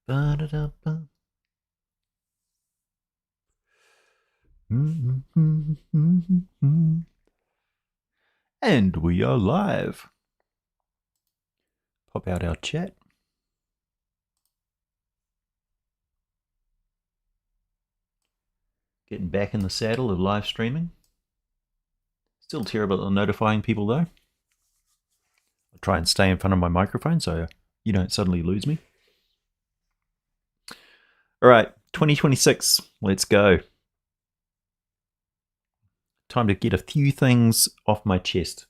Ba-da-da-ba. And we are live. Pop out our chat. Getting back in the saddle of live streaming. Still terrible at notifying people though. I try and stay in front of my microphone so you don't suddenly lose me. All right, 2026. Let's go. Time to get a few things off my chest.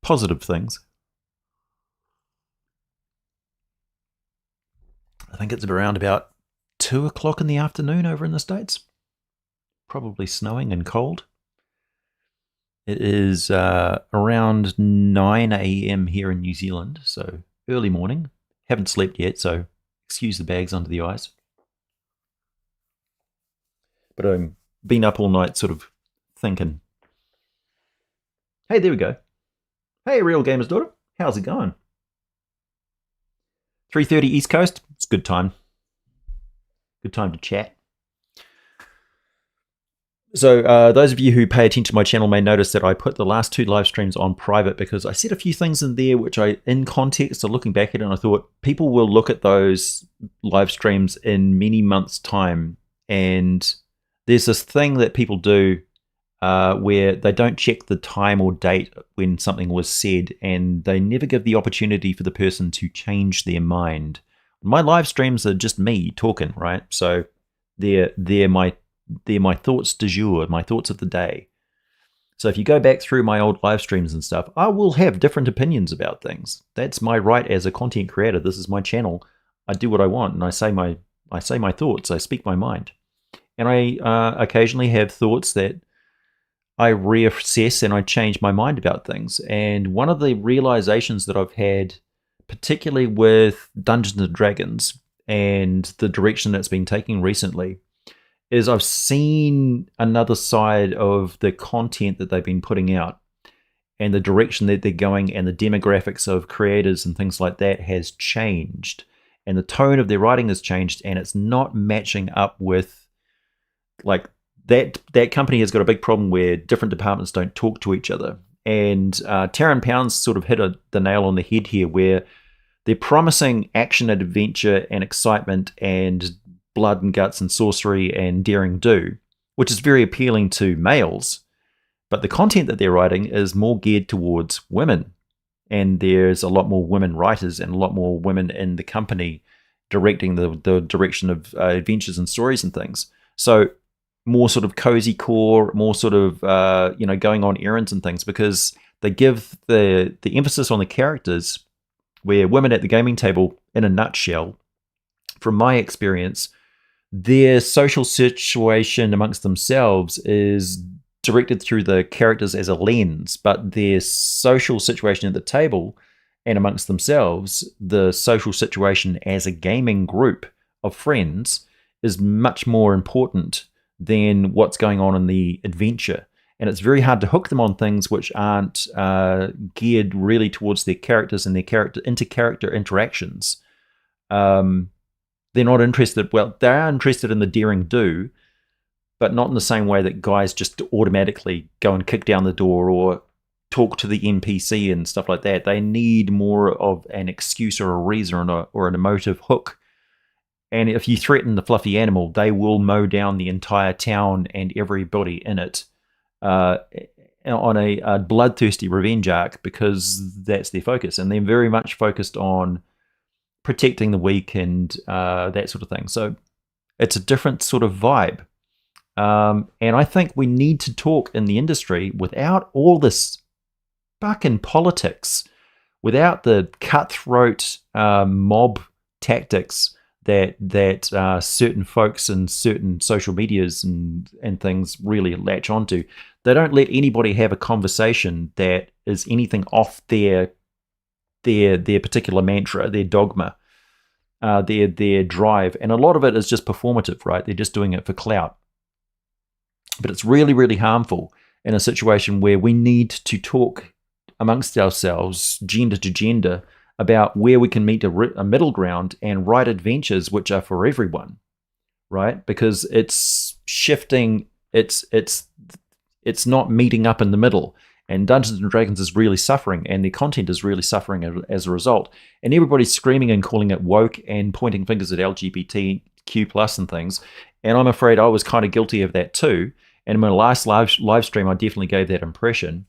Positive things. I think it's around about 2 o'clock in the afternoon over in the States. Probably snowing and cold. It is around 9 a.m. here in New Zealand, so early morning. Haven't slept yet, so excuse the bags under the eyes. But I've been up all night sort of thinking. Hey, there we go. Hey, Real Gamer's Daughter. How's it going? 3:30 East Coast. It's a good time. Good time to chat. So those of you who pay attention to my channel may notice that I put the last 2 live streams on private because I said a few things in there which I, in context, of looking back at it, and I thought people will look at those live streams in many months' time, and there's this thing that people do where they don't check the time or date when something was said, and they never give the opportunity for the person to change their mind. My live streams are just me talking, right? So they're my thoughts du jour, my thoughts of the day. So if you go back through my old live streams and stuff, I will have different opinions about things. That's my right as a content creator. This is my channel. I do what I want, and I say my thoughts. I speak my mind. And I occasionally have thoughts that I reassess and I change my mind about things. And one of the realizations that I've had, particularly with Dungeons and Dragons and the direction that's been taking recently, is I've seen another side of the content that they've been putting out and the direction that they're going, and the demographics of creators and things like that has changed, and the tone of their writing has changed, and it's not matching up with, like, that company has got a big problem where different departments don't talk to each other. And Taran Pounds sort of hit the nail on the head here, where they're promising action and adventure and excitement and blood and guts and sorcery and daring do, which is very appealing to males, but the content that they're writing is more geared towards women, and there's a lot more women writers and a lot more women in the company directing the direction of adventures and stories and things. So more sort of cozy core, more sort of going on errands and things, because they give the emphasis on the characters, where women at the gaming table, in a nutshell, from my experience, their social situation amongst themselves is directed through the characters as a lens, but their social situation at the table and amongst themselves, the social situation as a gaming group of friends, is much more important than what's going on in the adventure. And it's very hard to hook them on things which aren't geared really towards their characters and their inter-character interactions. They're not interested. Well, they are interested in the daring do, but not in the same way that guys just automatically go and kick down the door or talk to the NPC and stuff like that. They need more of an excuse or a reason or an emotive hook. And if you threaten the fluffy animal, they will mow down the entire town and everybody in it on a bloodthirsty revenge arc, because that's their focus. And they're very much focused on protecting the weak and that sort of thing. So it's a different sort of vibe. And I think we need to talk in the industry without all this fucking politics, without the cutthroat mob tactics that certain folks and certain social medias and things really latch onto. They don't let anybody have a conversation that is anything off their particular mantra, their dogma, their drive. And a lot of it is just performative, right? They're just doing it for clout. But it's really, really harmful in a situation where we need to talk amongst ourselves, gender to gender, about where we can meet a middle ground and write adventures which are for everyone, right? Because it's shifting, it's not meeting up in the middle. And Dungeons & Dragons is really suffering, and the content is really suffering as a result. And everybody's screaming and calling it woke and pointing fingers at LGBTQ+ and things. And I'm afraid I was kind of guilty of that too. And in my last live stream, I definitely gave that impression.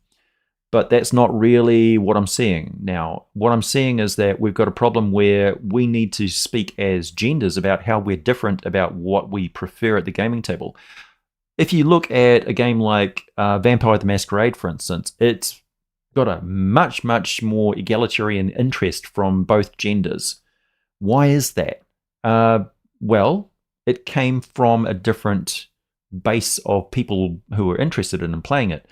But that's not really what I'm seeing now. What I'm seeing is that we've got a problem where we need to speak as genders about how we're different about what we prefer at the gaming table. If you look at a game like Vampire the Masquerade, for instance, it's got a much, much more egalitarian interest from both genders. Why is that? Well, it came from a different base of people who were interested in playing it.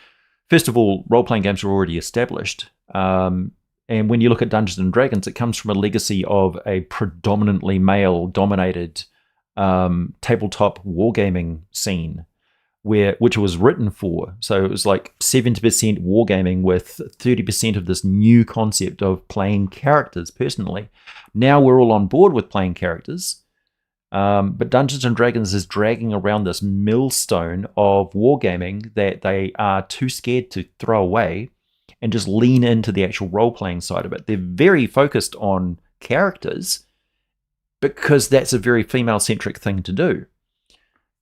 First of all, role-playing games are already established. And when you look at Dungeons & Dragons, it comes from a legacy of a predominantly male-dominated tabletop wargaming scene, which was written for. So it was like 70% wargaming with 30% of this new concept of playing characters personally. Now we're all on board with playing characters. But Dungeons & Dragons is dragging around this millstone of wargaming that they are too scared to throw away and just lean into the actual role-playing side of it. They're very focused on characters because that's a very female-centric thing to do.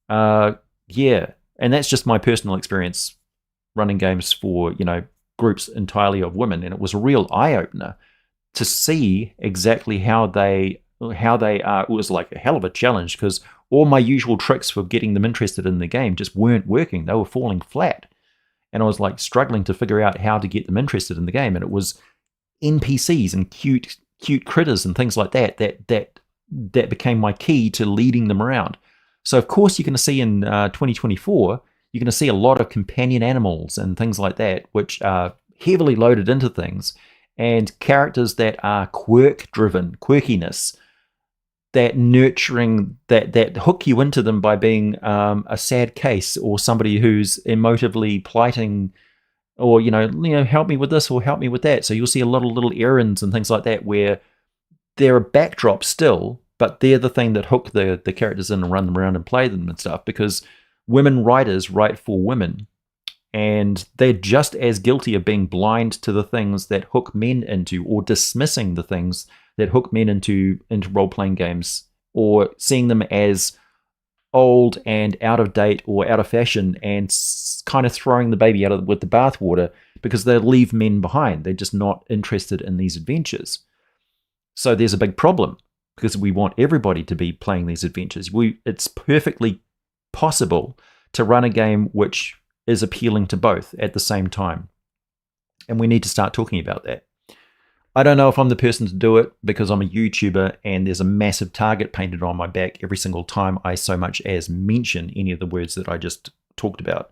Yeah, and that's just my personal experience running games for, groups entirely of women, and it was a real eye-opener to see exactly how they are. It was like a hell of a challenge because all my usual tricks for getting them interested in the game just weren't working. They were falling flat. And I was like struggling to figure out how to get them interested in the game. And it was NPCs and cute critters and things like that became my key to leading them around. So of course you're going to see in 2024, you're going to see a lot of companion animals and things like that, which are heavily loaded into things, and characters that are quirkiness, that nurturing, that hook you into them by being a sad case or somebody who's emotively plighting, or help me with this or help me with that. So you'll see a lot of little errands and things like that where they're a backdrop still, but they're the thing that hook the characters in and run them around and play them and stuff, because women writers write for women, and they're just as guilty of being blind to the things that hook men into, or dismissing the things that hook men into role-playing games, or seeing them as old and out of date or out of fashion, and kind of throwing the baby out with the bathwater because they leave men behind. They're just not interested in these adventures. So there's a big problem, because we want everybody to be playing these adventures. It's perfectly possible to run a game which is appealing to both at the same time. And we need to start talking about that. I don't know if I'm the person to do it, because I'm a YouTuber and there's a massive target painted on my back every single time I so much as mention any of the words that I just talked about.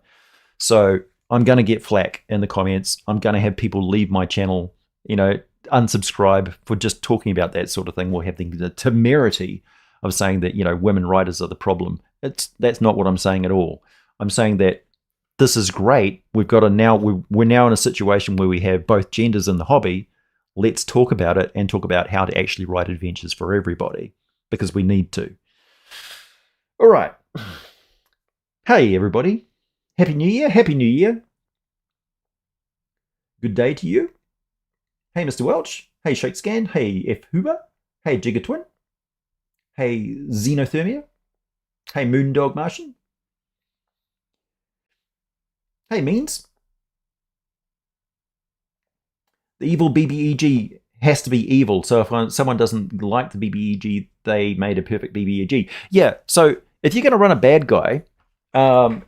So I'm going to get flack in the comments. I'm going to have people leave my channel, unsubscribe for just talking about that sort of thing, or having the temerity of saying that, women writers are the problem. That's not what I'm saying at all. I'm saying that this is great. We're now in a situation where we have both genders in the hobby. Let's talk about it and talk about how to actually write adventures for everybody, because we need to. All right. Hey, everybody. Happy New Year. Happy New Year. Good day to you. Hey, Mr. Welch. Hey, Shakescan. Hey, F. Hoover. Hey, Gigatwin. Hey, Xenothermia. Hey, Moondog Martian. Hey, Means. The evil BBEG has to be evil. So if someone doesn't like the BBEG, they made a perfect BBEG. Yeah, so if you're going to run a bad guy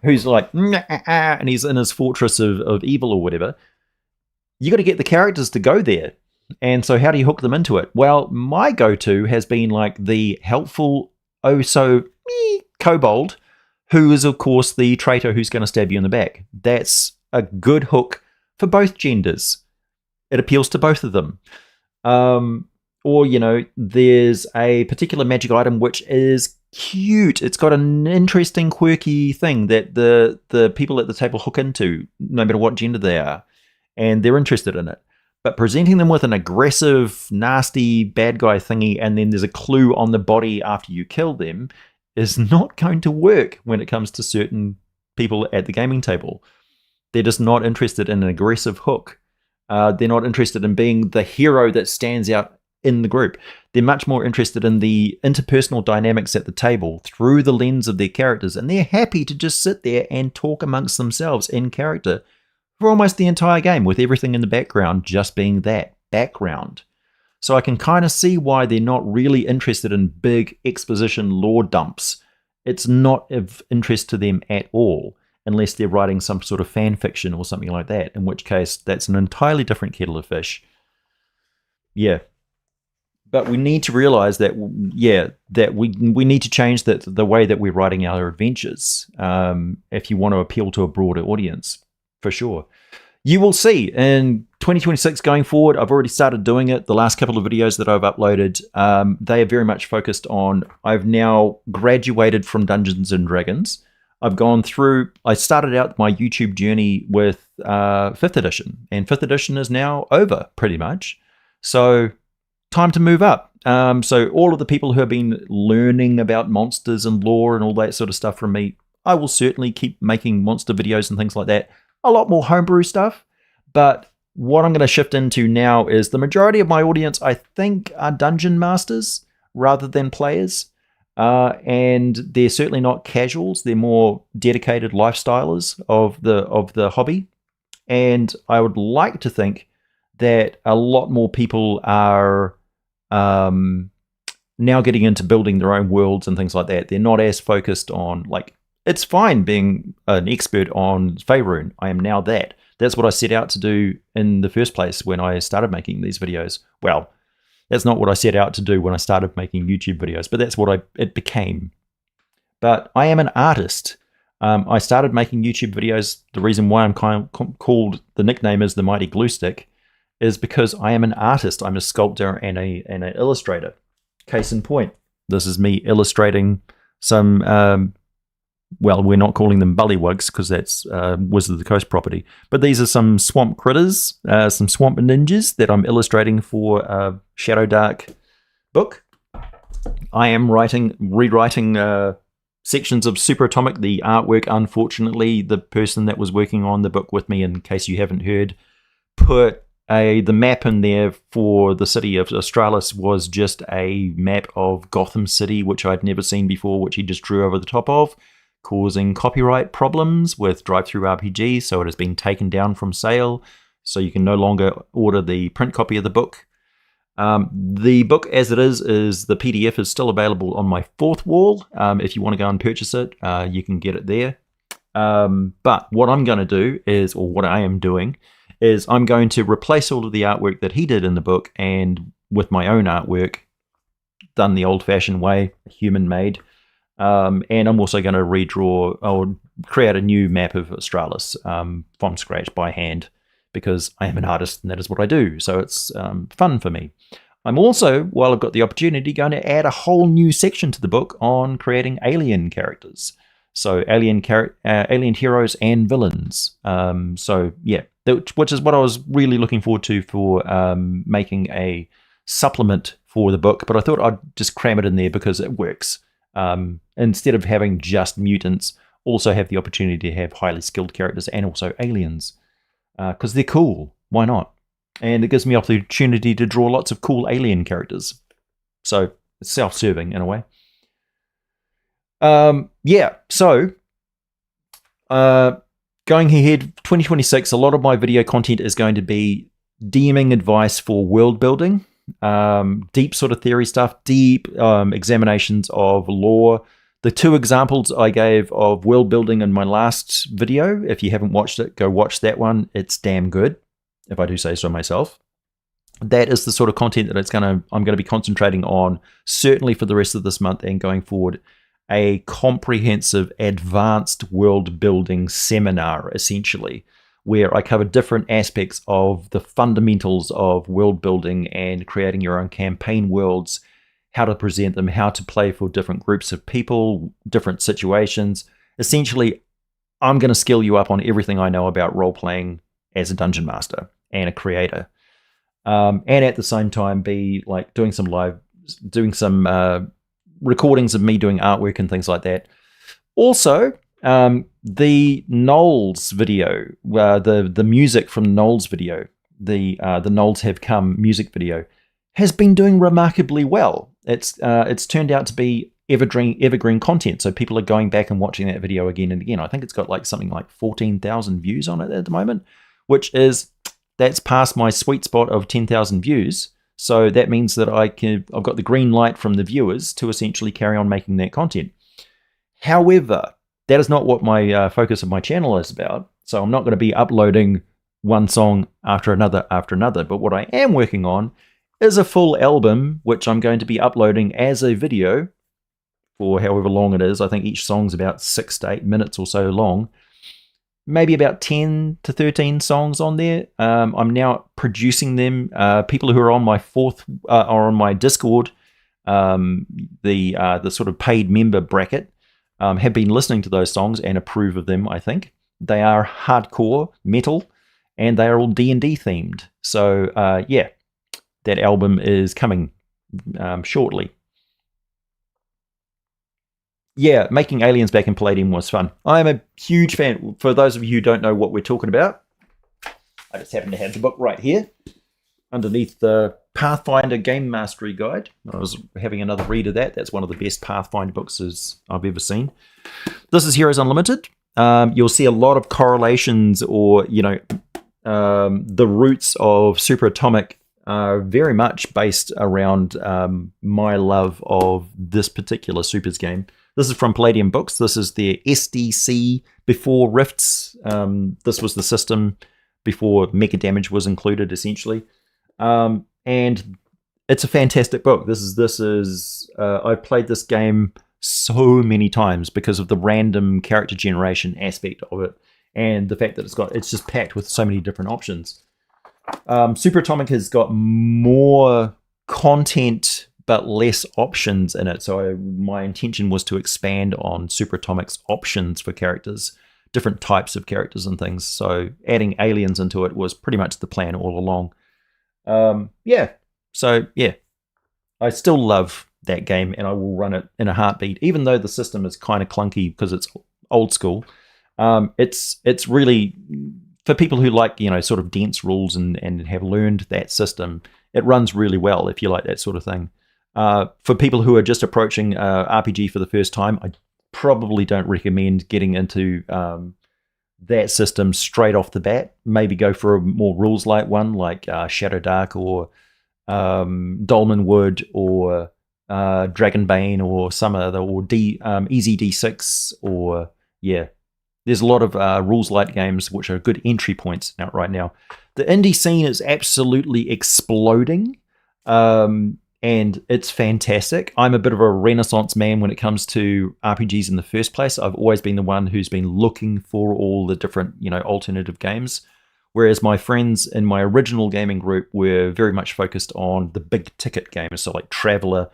who's like, and he's in his fortress of evil or whatever, you got to get the characters to go there. And so how do you hook them into it? Well, my go-to has been like the helpful, kobold, who is, of course, the traitor who's going to stab you in the back. That's a good hook for both genders. It appeals to both of them. Or, there's a particular magic item which is cute. It's got an interesting, quirky thing that the people at the table hook into, no matter what gender they are, and they're interested in it. But presenting them with an aggressive, nasty, bad guy thingy, and then there's a clue on the body after you kill them, is not going to work when it comes to certain people at the gaming table. They're just not interested in an aggressive hook. They're not interested in being the hero that stands out in the group. They're much more interested in the interpersonal dynamics at the table through the lens of their characters, and they're happy to just sit there and talk amongst themselves in character for almost the entire game, with everything in the background just being that background. So I can kind of see why they're not really interested in big exposition lore dumps. It's not of interest to them at all, unless they're writing some sort of fan fiction or something like that, in which case that's an entirely different kettle of fish. Yeah. But we need to realize that, that we need to change the way that we're writing our adventures if you want to appeal to a broader audience, for sure. You will see in 2026 going forward, I've already started doing it. The last couple of videos that I've uploaded, they are very much focused on, I've now graduated from Dungeons & Dragons. I've gone through, I started out my YouTube journey with 5th edition, and 5th edition is now over, pretty much. So, time to move up. So all of the people who have been learning about monsters and lore and all that sort of stuff from me, I will certainly keep making monster videos and things like that. A lot more homebrew stuff, but what I'm going to shift into now is the majority of my audience, I think, are dungeon masters rather than players, and they're certainly not casuals. They're more dedicated lifestylers of the hobby, and I would like to think that a lot more people are now getting into building their own worlds and things like that. They're not as focused on, like, it's fine being an expert on Faerun. I am now that. That's what I set out to do in the first place when I started making these videos. Well, that's not what I set out to do when I started making YouTube videos, but that's what it became. But I am an artist. I started making YouTube videos. The reason why I'm called, the nickname is the Mighty Glue Stick, is because I am an artist. I'm a sculptor and an illustrator. Case in point, this is me illustrating some, well, we're not calling them bullywugs because that's Wizard of the Coast property, but these are some swamp critters, some swamp ninjas that I'm illustrating for a Shadow Dark book. I am rewriting sections of Super Atomic, the artwork. Unfortunately, the person that was working on the book with me, in case you haven't heard, put the map in there for the city of Australis was just a map of Gotham City, which I'd never seen before, which he just drew over the top of, causing copyright problems with Drive-Thru RPG, so it has been taken down from sale, so you can no longer order the print copy of the book. The book as it is the PDF is still available on my fourth wall. If you want to go and purchase it, you can get it there. But what I'm going to do is, or what I am doing, is I'm going to replace all of the artwork that he did in the book and with my own artwork, done the old-fashioned way, human-made. And I'm also going to redraw or create a new map of Australis from scratch by hand, because I am an artist and that is what I do. So it's fun for me. I'm also, while I've got the opportunity, going to add a whole new section to the book on creating alien characters. So alien heroes and villains. So yeah, which is what I was really looking forward to for making a supplement for the book. But I thought I'd just cram it in there because it works. Instead of having just mutants, also have the opportunity to have highly skilled characters and also aliens. Because they're cool. Why not? And it gives me opportunity to draw lots of cool alien characters. So it's self-serving in a way. Yeah, so going ahead, 2026, a lot of my video content is going to be DMing advice for world building, deep sort of theory stuff, deep examinations of lore. The two examples I gave of world building in my last video, if you haven't watched it, go watch that one. It's damn good, if I do say so myself. That is the sort of content that I'm going to be concentrating on, certainly for the rest of this month and going forward. A comprehensive advanced world building seminar, essentially, where I cover different aspects of the fundamentals of world building and creating your own campaign worlds, how to present them, how to play for different groups of people, different situations. Essentially, I'm going to skill you up on everything I know about role-playing as a dungeon master and a creator. and at the same time be like doing some recordings of me doing artwork and things like that. Also, the Knowles video, the music from Knowles video, the Knowles Have Come music video, has been doing remarkably well. It's turned out to be evergreen content, so people are going back and watching that video again and again. I think it's got like something like 14,000 views on it at the moment, that's past my sweet spot of 10,000 views. So that means that I've got the green light from the viewers to essentially carry on making that content. However, that is not what my focus of my channel is about. So I'm not going to be uploading one song after another. But what I am working on is a full album, which I'm going to be uploading as a video for however long it is. I think each song's about 6 to 8 minutes or so long. Maybe about 10 to 13 songs on there. I'm now producing them. People who are on my are on my Discord, the sort of paid member bracket, have been listening to those songs and approve of them. I think they are hardcore metal, and they are all D&D themed. So yeah, that album is coming shortly. Yeah, making aliens back in Palladium was fun. I'm a huge fan. For those of you who don't know what we're talking about, I just happen to have the book right here underneath the Pathfinder Game Mastery Guide. I was having another read of that. That's one of the best Pathfinder books I've ever seen. This is Heroes Unlimited. You'll see a lot of correlations, or the roots of Superatomic are very much based around my love of this particular Supers game. This is from Palladium Books. This is their SDC before Rifts. This was the system before Mega Damage was included, essentially. And it's a fantastic book. I've played this game so many times because of the random character generation aspect of it, and the fact that it's just packed with so many different options. Superatomic has got more content but less options in it. So my intention was to expand on Superatomic's options for characters, different types of characters and things. So adding aliens into it was pretty much the plan all along. Yeah. So yeah, I still love that game, and I will run it in a heartbeat, even though the system is kind of clunky because it's old school. It's really for people who like, sort of dense rules and have learned that system. It runs really well if you like that sort of thing. For people who are just approaching RPG for the first time, I probably don't recommend getting into that system straight off the bat. Maybe go for a more rules-light one like Shadow Dark or Dolmen Wood or Dragonbane or some other, or Easy D6, or yeah. There's a lot of rules-light games which are good entry points out right now. The indie scene is absolutely exploding. And it's fantastic. I'm a bit of a renaissance man when it comes to RPGs in the first place. I've always been the one who's been looking for all the different, alternative games. Whereas my friends in my original gaming group were very much focused on the big ticket games. So like Traveller,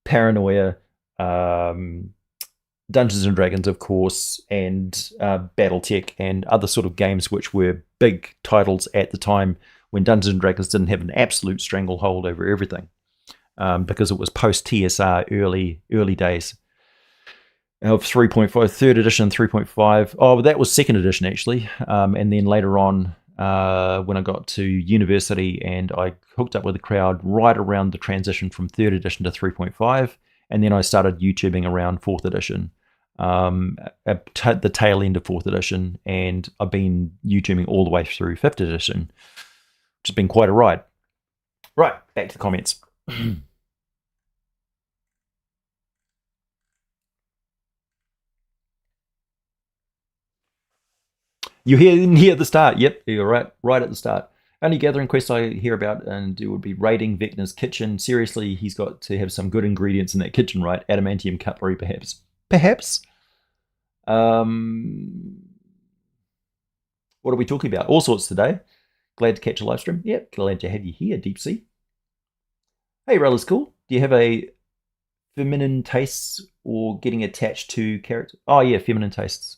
Paranoia, Dungeons and Dragons, of course, and Battletech, and other sort of games which were big titles at the time when Dungeons and Dragons didn't have an absolute stranglehold over everything. Because it was post-TSR early days of 3.5, 3rd edition, 3.5. Oh, but that was 2nd edition, actually. And then later on, when I got to university and I hooked up with the crowd right around the transition from 3rd edition to 3.5, and then I started YouTubing around 4th edition, at the tail end of 4th edition, and I've been YouTubing all the way through 5th edition, which has been quite a ride. Right, back to the comments. You didn't hear at the start. Yep, you're right at the start. Only gathering quests I hear about, and it would be raiding Vecna's kitchen. Seriously, he's got to have some good ingredients in that kitchen, right? Adamantium cutlery, perhaps. Perhaps. What are we talking about? All sorts today. Glad to catch a live stream. Yep, glad to have you here, Deep Sea. Hey, Reli's cool. Do you have a feminine tastes or getting attached to character? Oh yeah, feminine tastes.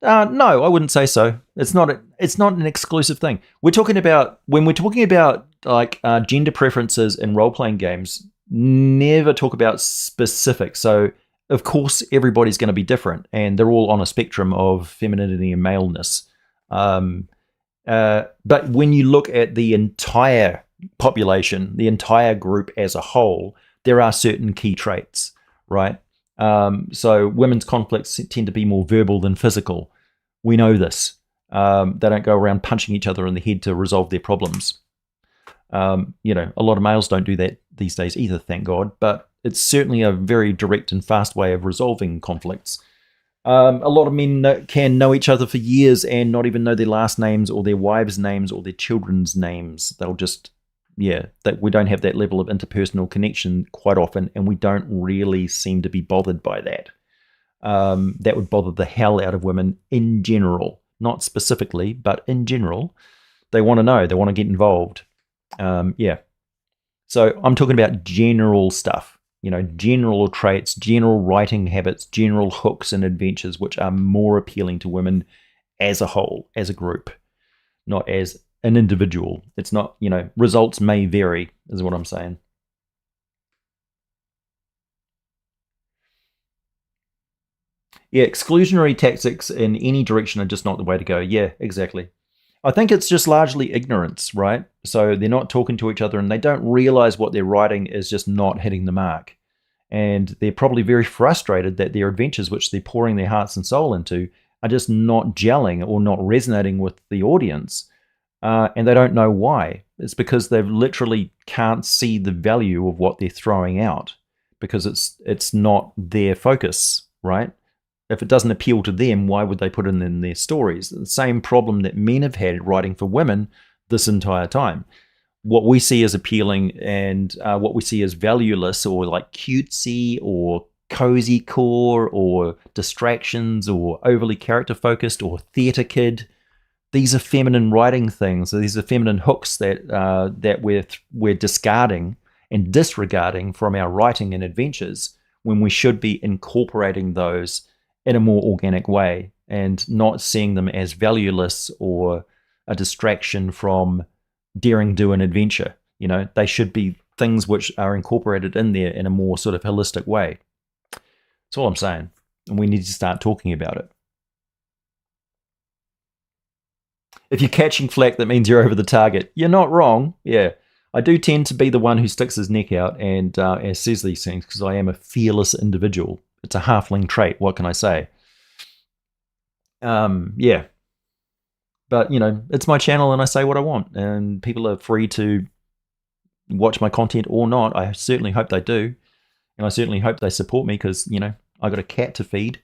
No, I wouldn't say so. It's not an exclusive thing. When we're talking about like gender preferences in role-playing games never talk about specifics. So of course everybody's going to be different, and they're all on a spectrum of femininity and maleness. But when you look at the entire population, the entire group as a whole, there are certain key traits, right? So women's conflicts tend to be more verbal than physical. We know this. They don't go around punching each other in the head to resolve their problems. A lot of males don't do that these days either, thank God. But it's certainly a very direct and fast way of resolving conflicts. A lot of men can know each other for years and not even know their last names or their wives' names or their children's names. They'll just, that we don't have that level of interpersonal connection quite often, and we don't really seem to be bothered by that. That would bother the hell out of women in general, not specifically, but in general. They want to know, they want to get involved. So I'm talking about general stuff. General traits, general writing habits, general hooks and adventures, which are more appealing to women as a whole, as a group, not as an individual. It's not, results may vary, is what I'm saying. Yeah, exclusionary tactics in any direction are just not the way to go. Yeah, exactly. I think it's just largely ignorance, right? So they're not talking to each other and they don't realize what they're writing is just not hitting the mark. And they're probably very frustrated that their adventures, which they're pouring their hearts and soul into, are just not gelling or not resonating with the audience. And they don't know why. It's because they literally can't see the value of what they're throwing out because it's not their focus, right? If it doesn't appeal to them, why would they put it in their stories? The same problem that men have had writing for women this entire time. What we see as appealing and what we see as valueless or like cutesy or cozy core or distractions or overly character focused or theater kid, these are feminine writing things. These are feminine hooks that we're discarding and disregarding from our writing and adventures when we should be incorporating those in a more organic way and not seeing them as valueless or a distraction from daring do an adventure. They should be things which are incorporated in there in a more sort of holistic way. That's all I'm saying. And we need to start talking about it. If you're catching flack, that means you're over the target. You're not wrong. Yeah. I do tend to be the one who sticks his neck out and says these things because I am a fearless individual. It's a halfling trait. What can I say? Yeah. But, it's my channel and I say what I want. And people are free to watch my content or not. I certainly hope they do. And I certainly hope they support me because, I got a cat to feed.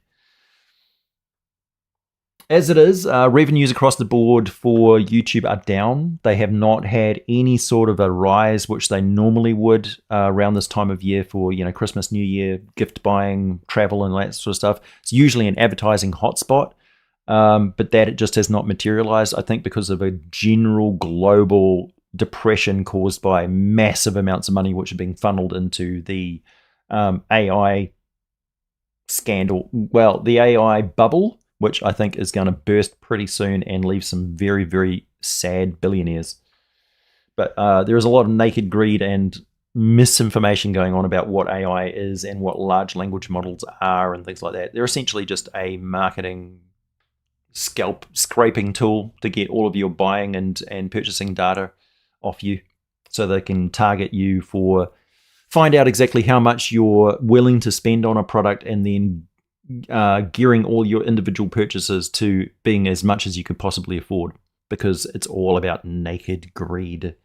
As it is, revenues across the board for YouTube are down. They have not had any sort of a rise, which they normally would around this time of year for, Christmas, New Year, gift buying, travel, and that sort of stuff. It's usually an advertising hotspot, but that it just has not materialized, I think, because of a general global depression caused by massive amounts of money which are being funneled into the AI scandal. Well, the AI bubble, which I think is going to burst pretty soon and leave some very, very sad billionaires. But there is a lot of naked greed and misinformation going on about what AI is and what large language models are and things like that. They're essentially just a marketing scalp scraping tool to get all of your buying and purchasing data off you so they can target you find out exactly how much you're willing to spend on a product and then gearing all your individual purchases to being as much as you could possibly afford because it's all about naked greed.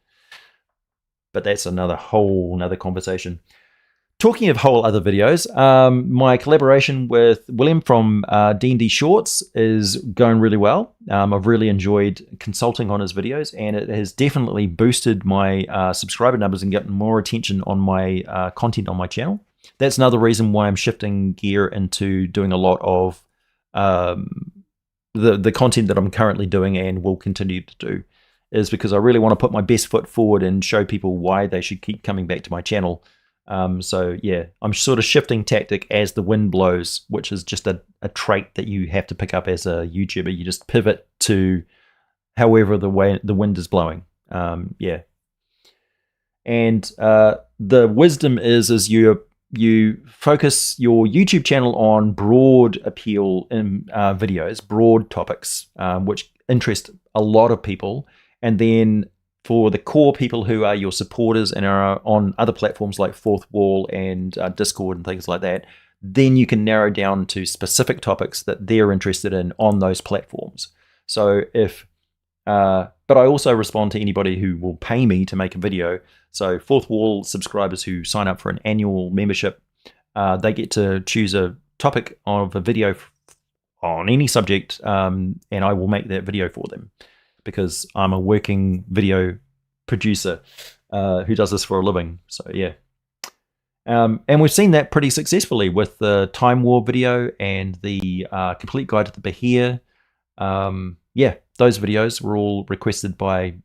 But that's whole nother conversation. Talking of whole other videos, my collaboration with William from D&D Shorts is going really well. I've really enjoyed consulting on his videos, and it has definitely boosted my subscriber numbers and gotten more attention on my content on my channel. That's another reason why I'm shifting gear into doing a lot of the content that I'm currently doing and will continue to do, is because I really want to put my best foot forward and show people why they should keep coming back to my channel. So yeah, I'm sort of shifting tactic as the wind blows, which is just a trait that you have to pick up as a YouTuber. You just pivot to however the wind is blowing. Yeah. And the wisdom is you focus your YouTube channel on broad appeal in videos, broad topics, which interest a lot of people. And then for the core people who are your supporters and are on other platforms like Fourth Wall and Discord and things like that, then you can narrow down to specific topics that they're interested in on those platforms. So but I also respond to anybody who will pay me to make a video. So Fourth Wall subscribers who sign up for an annual membership, they get to choose a topic of a video on any subject, and I will make that video for them because I'm a working video producer who does this for a living. So yeah. And we've seen that pretty successfully with the Time War video and the Complete Guide to the Bahir. Yeah, those videos were all requested by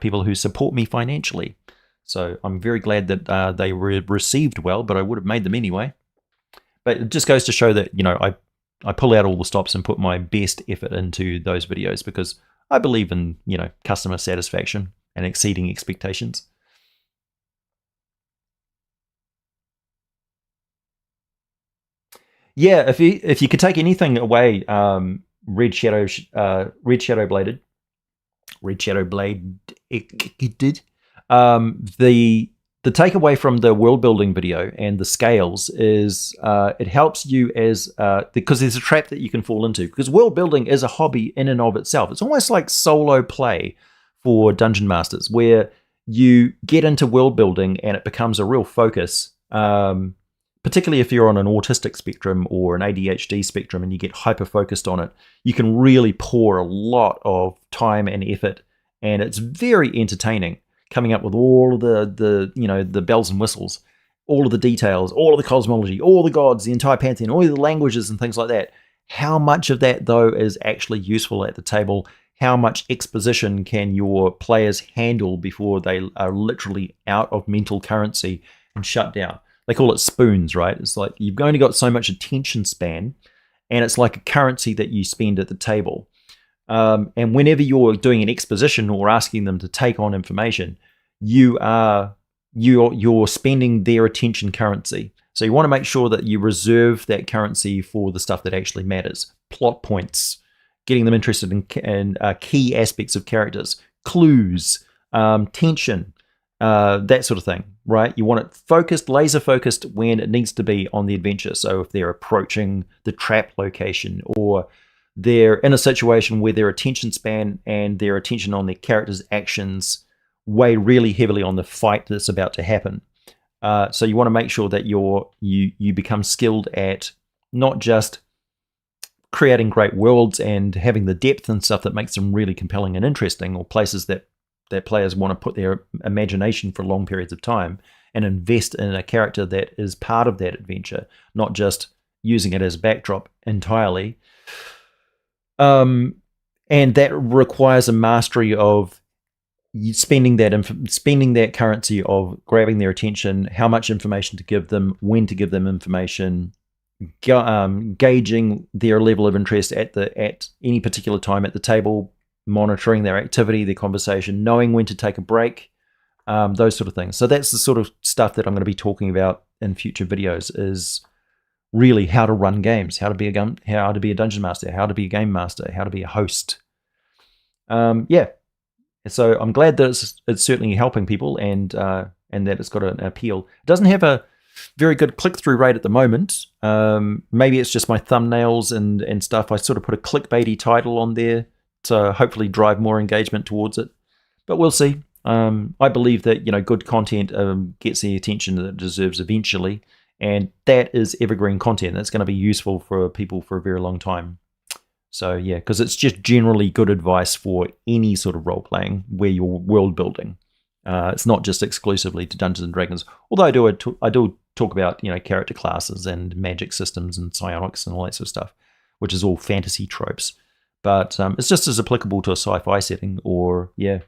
people who support me financially. So I'm very glad that they were received well, but I would have made them anyway. But it just goes to show that, I pull out all the stops and put my best effort into those videos because I believe in, customer satisfaction and exceeding expectations. Yeah, if you could take anything away, Red Shadow Bladed, it did. The takeaway from the world building video and the scales is it helps you because there's a trap that you can fall into, because world building is a hobby in and of itself. It's almost like solo play for dungeon masters, where you get into world building and it becomes a real focus. Particularly if you're on an autistic spectrum or an ADHD spectrum and you get hyper-focused on it, you can really pour a lot of time and effort, and it's very entertaining, coming up with all of the bells and whistles, all of the details, all of the cosmology, all the gods, the entire pantheon, all of the languages and things like that. How much of that, though, is actually useful at the table? How much exposition can your players handle before they are literally out of mental currency and shut down? They call it spoons, right? It's like you've only got so much attention span, and it's like a currency that you spend at the table. And whenever you're doing an exposition or asking them to take on information, you're spending their attention currency. So you want to make sure that you reserve that currency for the stuff that actually matters. Plot points, getting them interested in key aspects of characters, clues, tension, that sort of thing, right? You want it focused, laser focused when it needs to be on the adventure. So if they're approaching the trap location, or they're in a situation where their attention span and their attention on their character's actions weigh really heavily on the fight that's about to happen. So you want to make sure that you become skilled at not just creating great worlds and having the depth and stuff that makes them really compelling and interesting, or places that players want to put their imagination for long periods of time and invest in a character that is part of that adventure, not just using it as backdrop entirely. And that requires a mastery of spending that currency of grabbing their attention, how much information to give them, when to give them information, gauging their level of interest at any particular time at the table, monitoring their activity, their conversation, knowing when to take a break, those sort of things. So that's the sort of stuff that I'm going to be talking about in future videos, is really how to run games, how to be a dungeon master, how to be a game master, how to be a host. Yeah. So I'm glad that it's certainly helping people, and that it's got an appeal. It doesn't have a very good click-through rate at the moment. Maybe it's just my thumbnails and stuff. I sort of put a clickbaity title on there to hopefully drive more engagement towards it. But we'll see. I believe that good content gets the attention that it deserves eventually, and that is evergreen content that's going to be useful for people for a very long time. So yeah, because it's just generally good advice for any sort of role-playing where you're world building. It's not just exclusively to Dungeons and Dragons, although I do talk about character classes and magic systems and psionics and all that sort of stuff, which is all fantasy tropes. But it's just as applicable to a sci-fi setting, or yeah.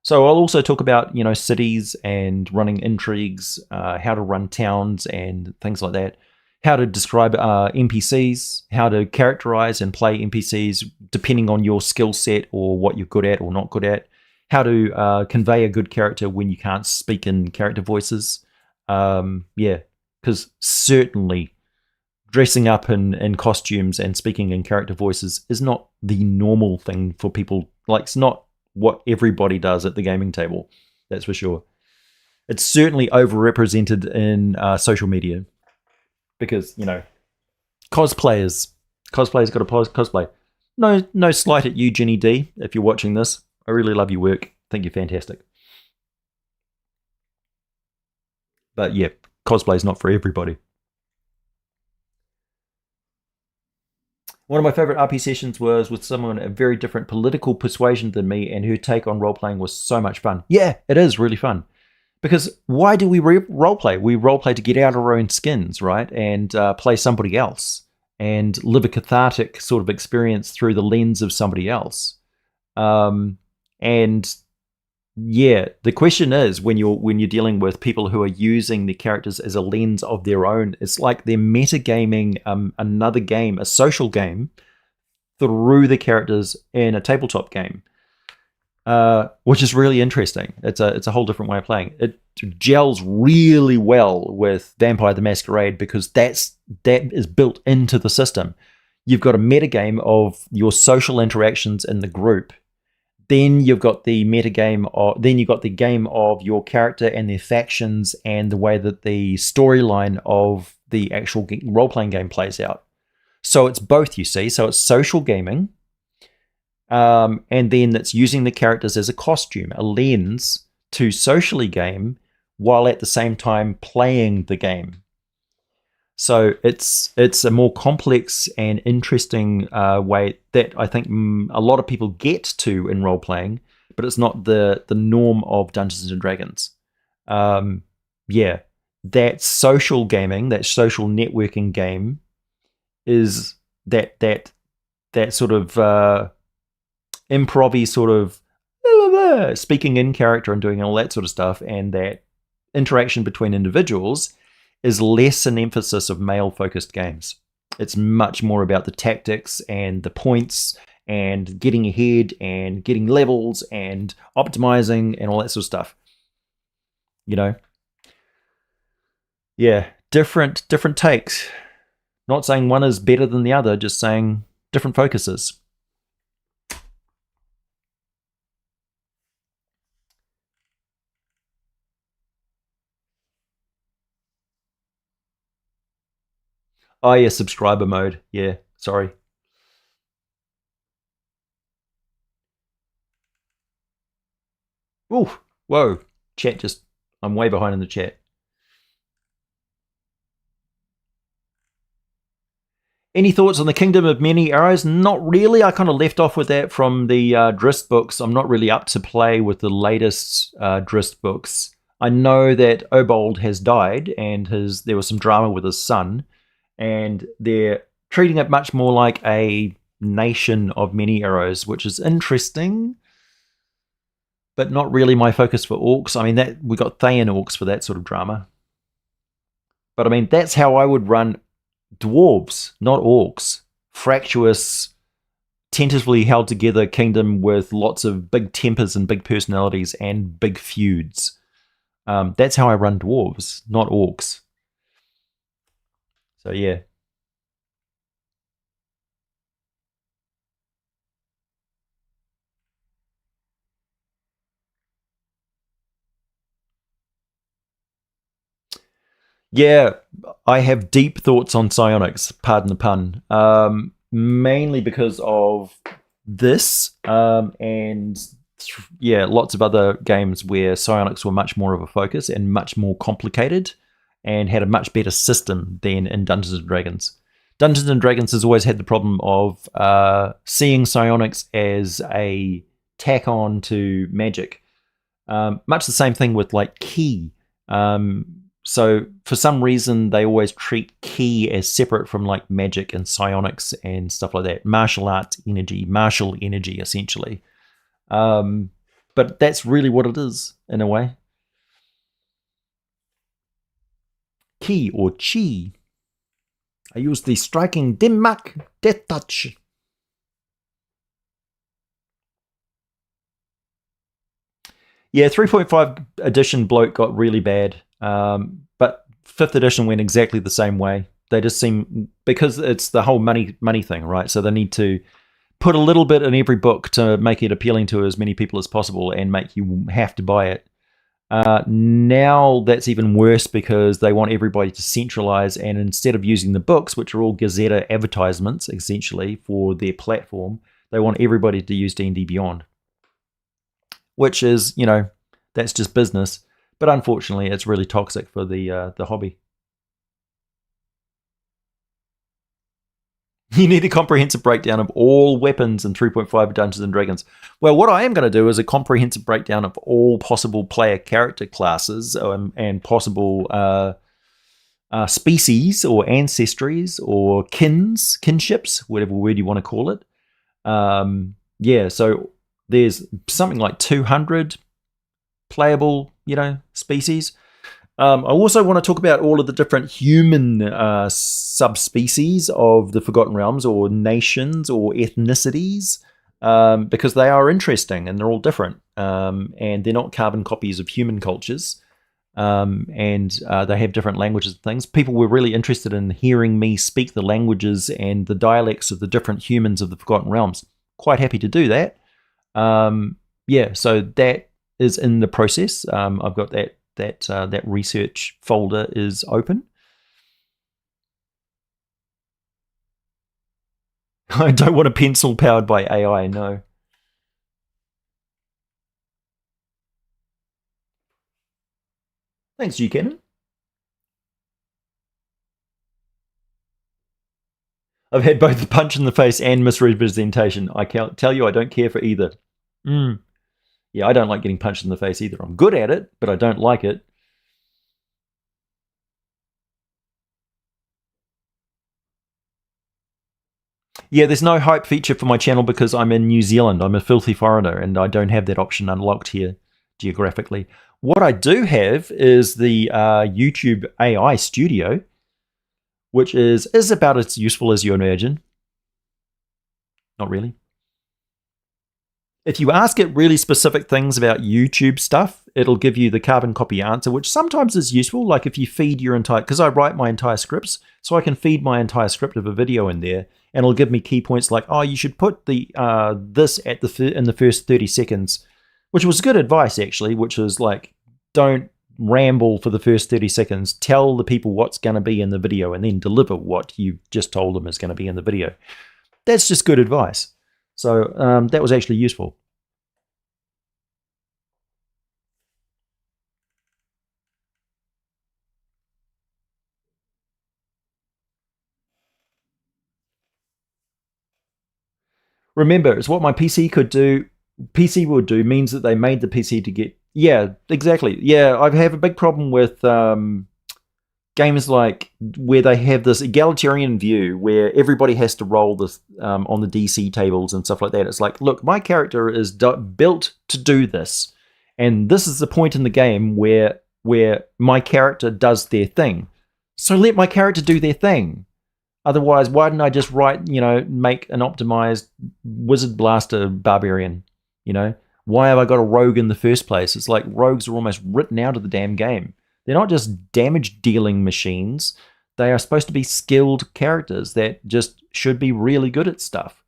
So I'll also talk about cities and running intrigues, how to run towns and things like that, how to describe NPCs, how to characterize and play NPCs depending on your skill set or what you're good at or not good at, how to convey a good character when you can't speak in character voices. Yeah, because certainly dressing up in costumes and speaking in character voices is not the normal thing for people. Like, it's not what everybody does at the gaming table, that's for sure. It's certainly overrepresented in social media because, cosplayers got to cosplay. No slight at you, Jenny D, if you're watching this. I really love your work. I think you're fantastic. But yeah, cosplay's not for everybody. One of my favorite RP sessions was with someone a very different political persuasion than me, and her take on role playing was so much fun. Yeah, it is really fun. Because why do we role play? We role play to get out of our own skins, right? And play somebody else and live a cathartic sort of experience through the lens of somebody else. And yeah, the question is when you're dealing with people who are using the characters as a lens of their own, it's like they're metagaming another game, a social game, through the characters in a tabletop game, which is really interesting. It's a whole different way of playing. It gels really well with Vampire the Masquerade because that is built into the system. You've got a metagame of your social interactions in the group. Then you've got the metagame of, then you've got the game of your character and their factions and the way that the storyline of the actual role-playing game plays out. So it's both, you see. So it's social gaming, and then it's using the characters as a costume, a lens to socially game, while at the same time playing the game. So it's a more complex and interesting way that I think a lot of people get to in role playing, but it's not the norm of Dungeons and Dragons. Yeah, that social gaming, that social networking game, is that sort of improv-y sort of speaking in character and doing all that sort of stuff, and that interaction between individuals is less an emphasis of male-focused games. It's much more about the tactics and the points and getting ahead and getting levels and optimizing and all that sort of stuff. Yeah, different takes. Not saying one is better than the other, just saying different focuses. Oh yeah, subscriber mode. Yeah, sorry. Ooh, whoa. Chat just, I'm way behind in the chat. Any thoughts on the Kingdom of Many Arrows? Not really. I kind of left off with that from the Drist books. I'm not really up to play with the latest Drist books. I know that Obold has died, and there was some drama with his son, and they're treating it much more like a nation of many arrows, which is interesting, but not really my focus for orcs. I mean, that we got Thayan orcs for that sort of drama. But I mean, that's how I would run dwarves, not orcs. Fractious, tentatively held together kingdom with lots of big tempers and big personalities and big feuds. That's how I run dwarves, not orcs. So yeah. Yeah, I have deep thoughts on psionics, pardon the pun. Mainly because of this, and yeah, lots of other games where psionics were much more of a focus and much more complicated and had a much better system than in Dungeons and Dragons. Dungeons and Dragons has always had the problem of seeing psionics as a tack on to magic. Much the same thing with like ki. So for some reason, they always treat ki as separate from like magic and psionics and stuff like that. Martial arts energy, martial energy, essentially. But that's really what it is, in a way. Ki or chi. I use the striking Dimmak Death Touch. Yeah, 3.5 edition bloat got really bad, but 5th edition went exactly the same way. They just seem, because it's the whole money thing, right? So they need to put a little bit in every book to make it appealing to as many people as possible and make you have to buy it. Now that's even worse because they want everybody to centralize, and instead of using the books, which are all Gazetta advertisements essentially for their platform, they want everybody to use D&D Beyond, which is, that's just business. But unfortunately, it's really toxic for the hobby. You need a comprehensive breakdown of all weapons in 3.5 Dungeons and Dragons. Well, what I am going to do is a comprehensive breakdown of all possible player character classes and possible species or ancestries or kinships, whatever word you want to call it. So there's something like 200 playable, species. I also want to talk about all of the different human subspecies of the Forgotten Realms, or nations, or ethnicities, because they are interesting and they're all different, and they're not carbon copies of human cultures, and they have different languages and things. People were really interested in hearing me speak the languages and the dialects of the different humans of the Forgotten Realms. Quite happy to do that. So that is in the process. I've got that research folder is open. I don't want a pencil powered by AI, no. Thanks, Buchanan. I've had both the punch in the face and misrepresentation. I can't tell you I don't care for either. Yeah, I don't like getting punched in the face either. I'm good at it, but I don't like it. Yeah, there's no hype feature for my channel because I'm in New Zealand. I'm a filthy foreigner, and I don't have that option unlocked here geographically. What I do have is the YouTube AI Studio, which is about as useful as you imagine. Not really. If you ask it really specific things about YouTube stuff, it'll give you the carbon copy answer, which sometimes is useful. Like if you feed your entire, because I write my entire scripts, so I can feed my entire script of a video in there, and it'll give me key points like, oh, you should put the this at in the first 30 seconds, which was good advice actually, which is like, don't ramble for the first 30 seconds. Tell the people what's going to be in the video, and then deliver what you just told them is going to be in the video. That's just good advice. So that was actually useful. Remember, it's what my PC could do. PC would do means that they made the PC to get... Yeah, exactly. Yeah, I have a big problem with games like where they have this egalitarian view where everybody has to roll this on the DC tables and stuff like that. It's like, look, my character is built to do this, and this is the point in the game where my character does their thing. So let my character do their thing. Otherwise, why didn't I just make an optimized wizard blaster barbarian? Why have I got a rogue in the first place? It's like rogues are almost written out of the damn game. They're not just damage dealing machines. They are supposed to be skilled characters that just should be really good at stuff.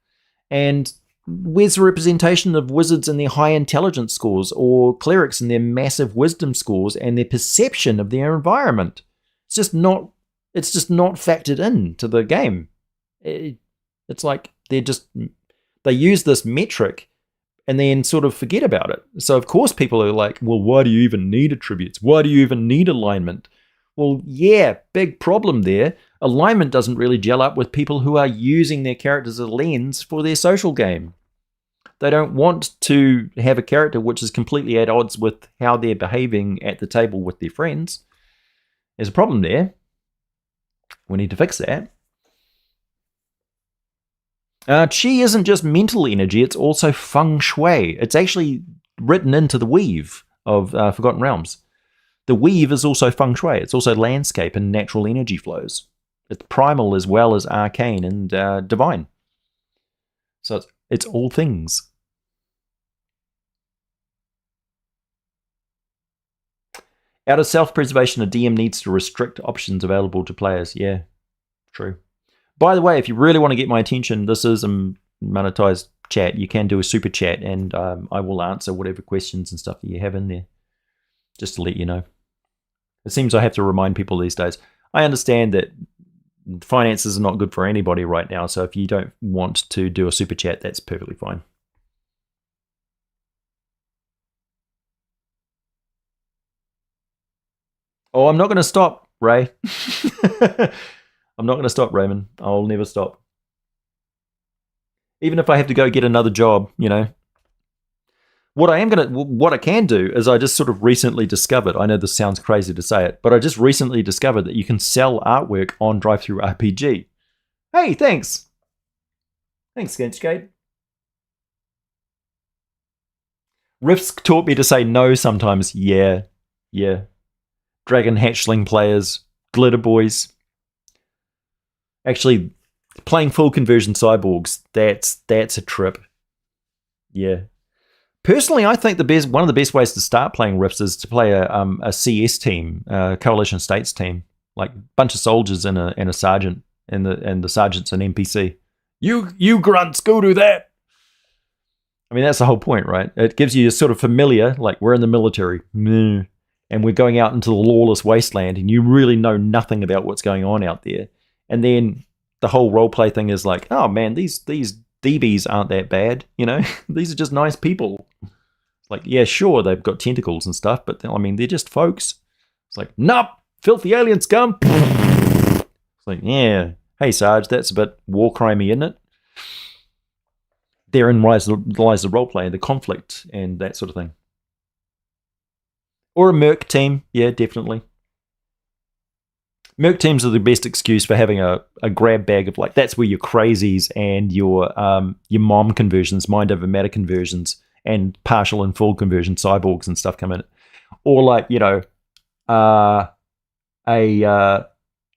And where's the representation of wizards and their high intelligence scores, or clerics and their massive wisdom scores and their perception of their environment? It's just not factored into the game. It's like they use this metric and then sort of forget about it. So of course people are like, well, why do you even need attributes? Why do you even need alignment? Well, yeah, big problem there. Alignment doesn't really gel up with people who are using their characters as a lens for their social game. They don't want to have a character which is completely at odds with how they're behaving at the table with their friends. There's a problem there. We need to fix that. Chi isn't just mental energy, it's also feng shui. It's actually written into the weave of Forgotten Realms. The weave is also feng shui. It's also landscape and natural energy flows. It's primal as well as arcane and divine. So it's all things. Out of self-preservation, a DM needs to restrict options available to players. Yeah, true. By the way, if you really want to get my attention, this is a monetized chat. You can do a super chat, and I will answer whatever questions and stuff that you have in there, just to let you know. It seems I have to remind people these days. I understand that finances are not good for anybody right now, so if you don't want to do a super chat, that's perfectly fine. Oh, I'm not going to stop, Ray. I'm not going to stop, Raymond. I'll never stop. Even if I have to go get another job, you know. What I can do is I just sort of recently discovered, I know this sounds crazy to say it, but I just recently discovered that you can sell artwork on DriveThruRPG. Hey, thanks. Thanks, Skinchgate. Rift's taught me to say no sometimes. Yeah. Dragon Hatchling players, Glitter Boys. Actually, playing full conversion cyborgs, that's a trip. Yeah. Personally, I think one of the best ways to start playing Rifts is to play a CS team, a Coalition States team, like a bunch of soldiers and a sergeant, and the sergeant's an NPC. You grunts, go do that. I mean, that's the whole point, right? It gives you a sort of familiar, like we're in the military, and we're going out into the lawless wasteland, and you really know nothing about what's going on out there. And then the whole roleplay thing is like, oh man, these DBs aren't that bad, you know? These are just nice people. It's like, yeah, sure, they've got tentacles and stuff, but I mean, they're just folks. It's like, nope, filthy alien scum. It's like, yeah, hey Sarge, that's a bit war crimey, isn't it? Therein lies the roleplay, the conflict, and that sort of thing. Or a merc team, yeah, definitely. Merc teams are the best excuse for having a grab bag of, like, that's where your crazies and your mom conversions, mind over matter conversions, and partial and full conversion cyborgs and stuff come in. Or like, you know, a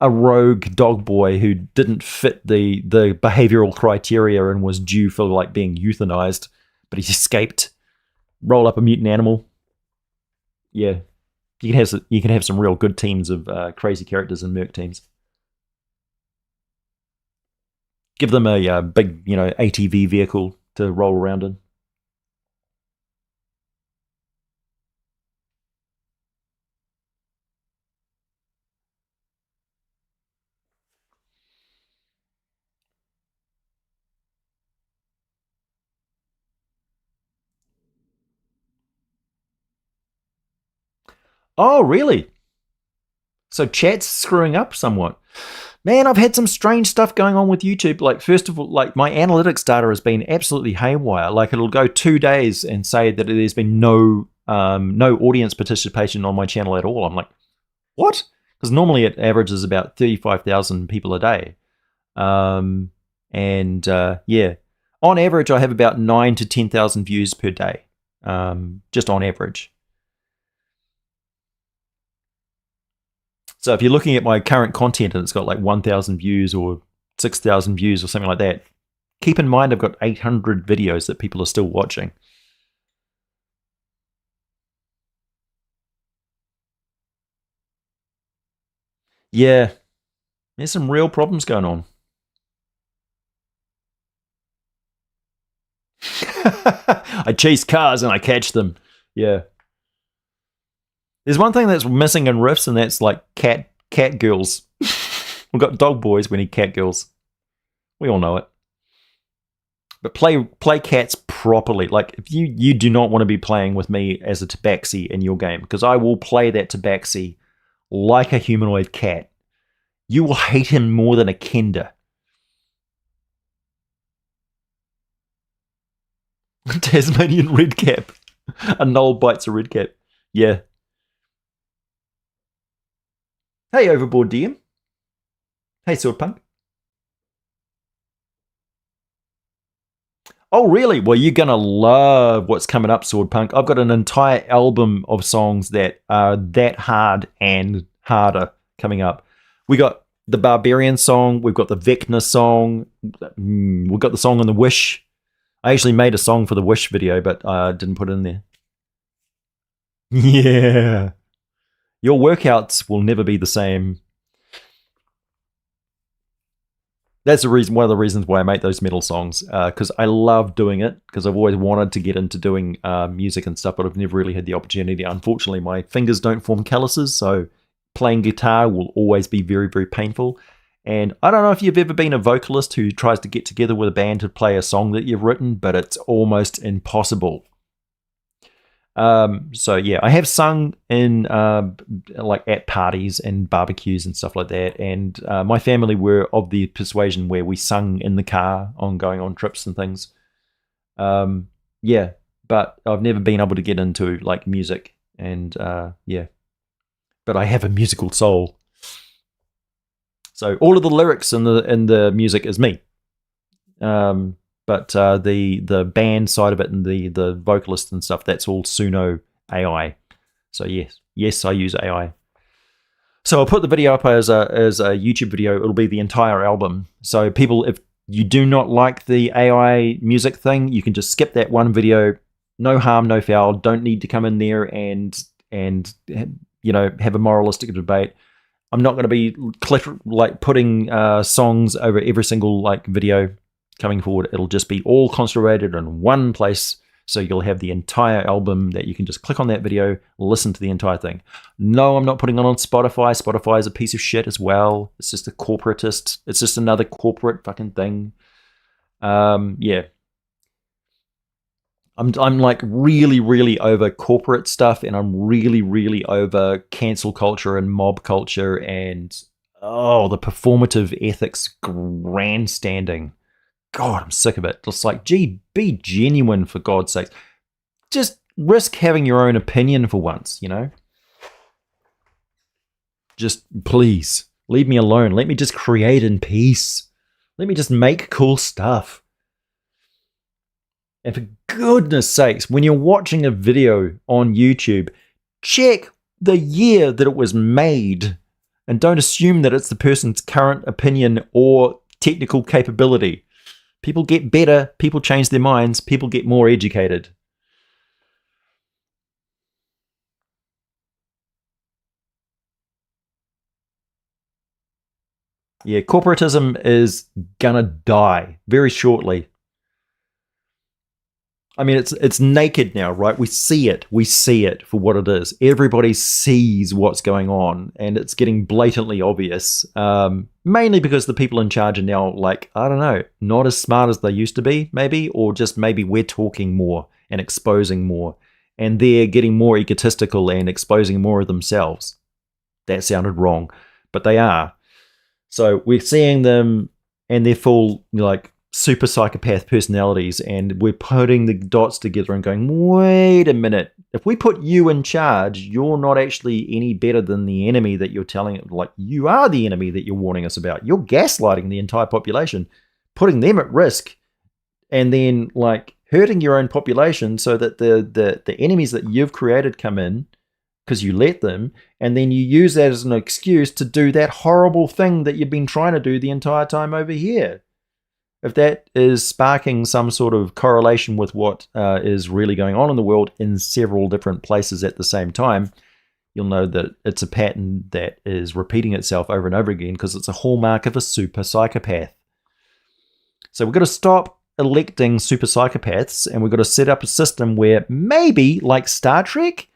rogue dog boy who didn't fit the behavioral criteria and was due for like being euthanized, but he escaped. Roll up a mutant animal. Yeah. You can have some real good teams of crazy characters and merc teams. Give them a big, you know, ATV vehicle to roll around in. Oh, really? So chat's screwing up somewhat. Man, I've had some strange stuff going on with YouTube. Like, first of all, like my analytics data has been absolutely haywire. Like, it'll go 2 days and say that there's been no audience participation on my channel at all. I'm like, what? Because normally it averages about 35,000 people a day. Yeah, on average, I have about 9 to 10,000 views per day, just on average. So if you're looking at my current content and it's got like 1,000 views or 6,000 views or something like that, keep in mind I've got 800 videos that people are still watching. Yeah, there's some real problems going on. I chase cars and I catch them. Yeah. There's one thing that's missing in Rifts, and that's like cat girls. We've got dog boys, we need cat girls. We all know it. But play cats properly. Like, if you do not want to be playing with me as a tabaxi in your game, because I will play that tabaxi like a humanoid cat. You will hate him more than a kender. Tasmanian redcap. A knoll bites a redcap. Yeah. Hey, Overboard DM. Hey, Swordpunk. Oh, really? Well, you're going to love what's coming up, Swordpunk. I've got an entire album of songs that are that hard and harder coming up. We got the Barbarian song. We've got the Vecna song. We've got the song on the Wish. I actually made a song for the Wish video, but I didn't put it in there. Yeah. Your workouts will never be the same. That's the reason. One of the reasons why I make those metal songs, because I love doing it. Because I've always wanted to get into doing music and stuff, but I've never really had the opportunity. Unfortunately, my fingers don't form calluses, so playing guitar will always be very, very painful. And I don't know if you've ever been a vocalist who tries to get together with a band to play a song that you've written, but it's almost impossible. So yeah, I have sung in like at parties and barbecues and stuff like that, and my family were of the persuasion where we sung in the car on going on trips and things. Yeah, but I've never been able to get into like music, and yeah, but I have a musical soul. So all of the lyrics in the music is me. But the band side of it and the vocalist and stuff, that's all Suno AI. So yes, I use AI. So I'll put the video up as a YouTube video. It'll be the entire album. So people, if you do not like the AI music thing, you can just skip that one video. No harm, no foul. Don't need to come in there and have a moralistic debate. I'm not going to be like putting songs over every single like video coming forward. It'll just be all concentrated in one place, so you'll have the entire album that you can just click on that video, listen to the entire thing. No, I'm not putting it on Spotify. Spotify is a piece of shit as well. It's just a corporatist. It's just another corporate fucking thing. Yeah. I'm like really, really over corporate stuff, and I'm really, really over cancel culture and mob culture and the performative ethics grandstanding. God, I'm sick of it. Just like, gee, be genuine for God's sake. Just risk having your own opinion for once, Just please leave me alone. Let me just create in peace. Let me just make cool stuff. And for goodness sakes, when you're watching a video on YouTube, check the year that it was made. And don't assume that it's the person's current opinion or technical capability. People get better, people change their minds, people get more educated. Yeah, corporatism is gonna die very shortly. I mean, it's naked now, right? We see it for what it is. Everybody sees what's going on, and it's getting blatantly obvious. Mainly because the people in charge are now, like, I don't know, not as smart as they used to be, maybe, or just maybe we're talking more and exposing more, and they're getting more egotistical and exposing more of themselves. That sounded wrong, but they are. So we're seeing them, and they're full, like, super psychopath personalities, and we're putting the dots together and going, wait a minute, if we put you in charge, you're not actually any better than the enemy that you're telling, like, you are the enemy that you're warning us about. You're gaslighting the entire population, putting them at risk, and then like hurting your own population so that the enemies that you've created come in because you let them, and then you use that as an excuse to do that horrible thing that you've been trying to do the entire time over here. If that is sparking some sort of correlation with what is really going on in the world in several different places at the same time, you'll know that it's a pattern that is repeating itself over and over again because it's a hallmark of a super psychopath. So we've got to stop electing super psychopaths, and we've got to set up a system where maybe, like Star Trek,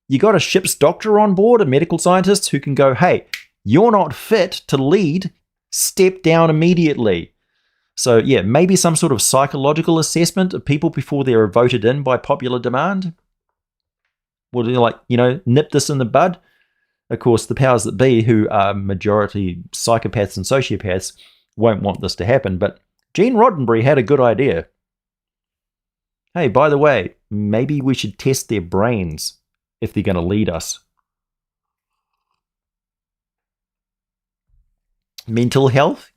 you got a ship's doctor on board, a medical scientist who can go, hey, you're not fit to lead, step down immediately. So yeah, maybe some sort of psychological assessment of people before they're voted in by popular demand. Will they, like, nip this in the bud? Of course, the powers that be, who are majority psychopaths and sociopaths, won't want this to happen. But Gene Roddenberry had a good idea. Hey, by the way, maybe we should test their brains if they're going to lead us. Mental health,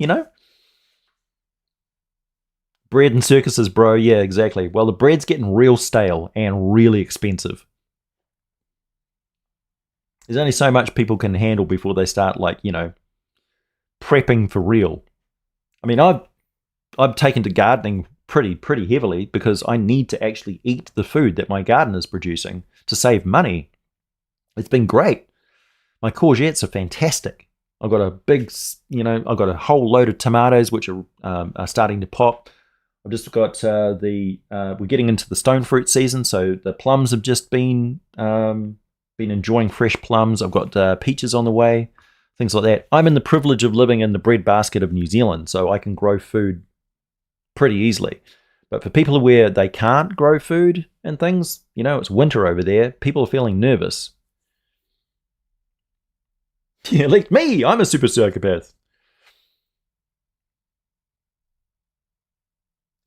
Bread and circuses, bro. Yeah, exactly. Well, the bread's getting real stale and really expensive. There's only so much people can handle before they start, prepping for real. I mean, I've taken to gardening pretty heavily because I need to actually eat the food that my garden is producing to save money. It's been great. My courgettes are fantastic. I've got a big, I've got a whole load of tomatoes which are starting to pop. I've just got we're getting into the stone fruit season, so the plums have just been enjoying fresh plums. I've got peaches on the way, things like that. I'm in the privilege of living in the breadbasket of New Zealand, so I can grow food pretty easily. But for people where they can't grow food and things, it's winter over there, people are feeling nervous. Yeah, like me, I'm a super psychopath.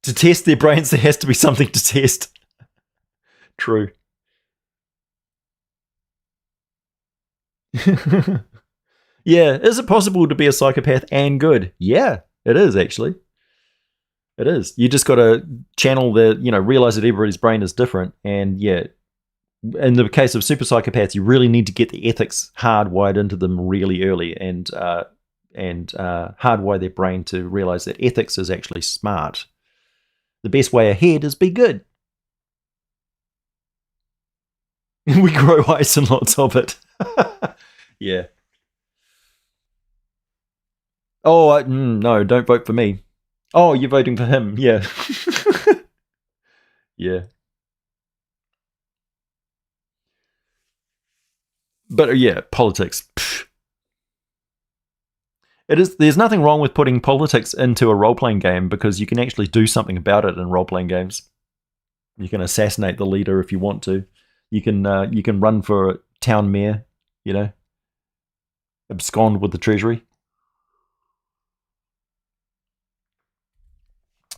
To test their brains, there has to be something to test. True. Yeah, is it possible to be a psychopath and good? Yeah, it is actually. It is. You just got to channel realize that everybody's brain is different. And yeah, in the case of super psychopaths, you really need to get the ethics hardwired into them really early and hardwire their brain to realize that ethics is actually smart. The best way ahead is be good. We grow ice and lots of it. Yeah. Oh, no, don't vote for me. Oh, you're voting for him. Yeah. Yeah. But yeah, politics. Pfft. It is. There's nothing wrong with putting politics into a role playing game because you can actually do something about it in role playing games. You can assassinate the leader if you want to. You can run for town mayor. You know, abscond with the treasury.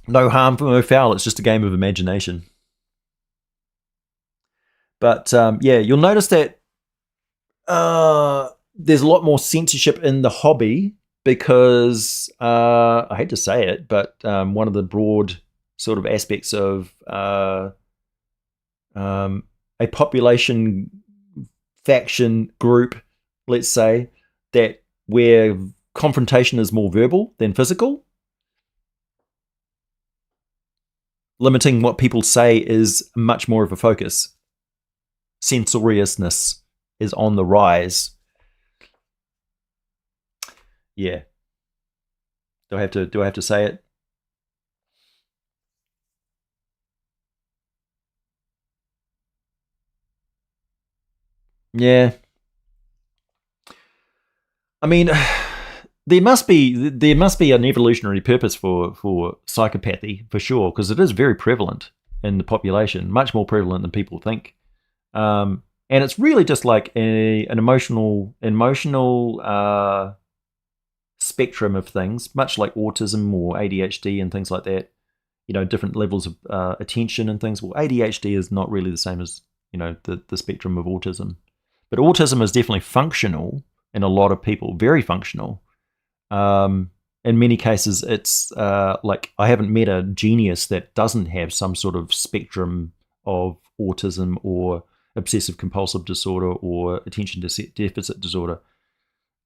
No harm, no foul. It's just a game of imagination. But yeah, you'll notice that there's a lot more censorship in the hobby because I hate to say it, but one of the broad sort of aspects of a population faction group, let's say, that where confrontation is more verbal than physical, limiting what people say is much more of a focus. Censoriousness is on the rise. Yeah. Do I have to say it? Yeah. I mean, there must be an evolutionary purpose for psychopathy for sure because it is very prevalent in the population, much more prevalent than people think. And it's really just like an emotional spectrum of things, much like autism or ADHD and things like that. Different levels of attention and things. Well, ADHD is not really the same as the spectrum of autism, but autism is definitely functional in a lot of people, very functional. In many cases, it's like I haven't met a genius that doesn't have some sort of spectrum of autism or obsessive compulsive disorder or attention deficit disorder.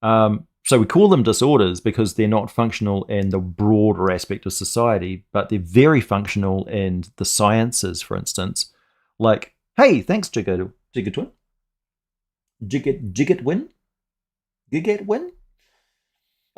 So we call them disorders because they're not functional in the broader aspect of society, but they're very functional in the sciences, for instance. Like, hey, thanks, Jigatwin. Jigatwin? Gigatwin?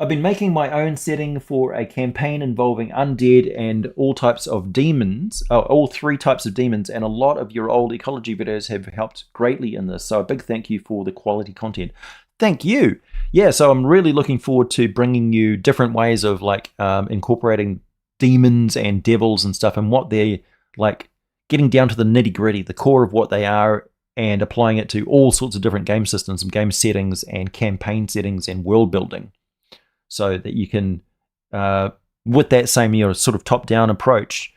I've been making my own setting for a campaign involving undead and all types of demons, all three types of demons, and a lot of your old ecology videos have helped greatly in this. So a big thank you for the quality content. Thank you. Yeah, so I'm really looking forward to bringing you different ways of like incorporating demons and devils and stuff and what they're like, getting down to the nitty gritty, the core of what they are, and applying it to all sorts of different game systems and game settings and campaign settings and world building so that you can, with that same sort of top-down approach,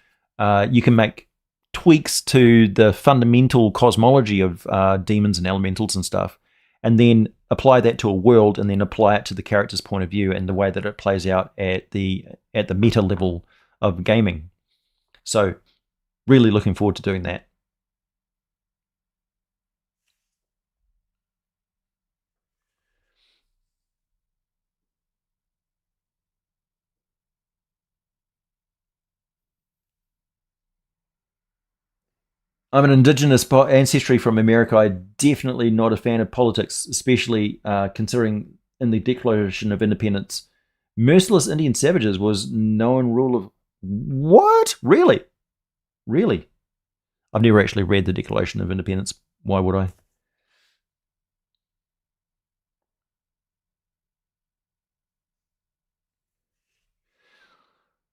you can make tweaks to the fundamental cosmology of demons and elementals and stuff, and then apply that to a world, and then apply it to the character's point of view and the way that it plays out at the meta level of gaming. So, really looking forward to doing that. I'm an indigenous ancestry from America. I'm definitely not a fan of politics, especially considering in the Declaration of Independence, merciless Indian savages was known rule of what? Really? Really? I've never actually read the Declaration of Independence. Why would I?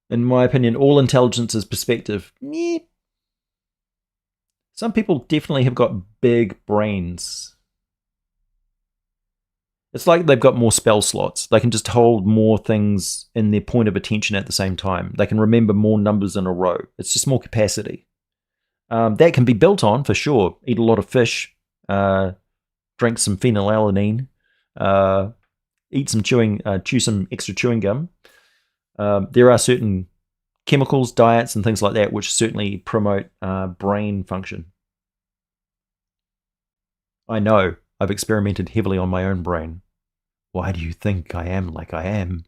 In my opinion, all intelligence is perspective. Meh. Some people definitely have got big brains. It's like they've got more spell slots. They can just hold more things in their point of attention at the same time. They can remember more numbers in a row. It's just more capacity. That can be built on for sure. Eat a lot of fish, drink some phenylalanine, eat some chew some extra chewing gum. There are certain chemicals, diets, and things like that which certainly promote brain function. I know. I've experimented heavily on my own brain. Why do you think I am like I am?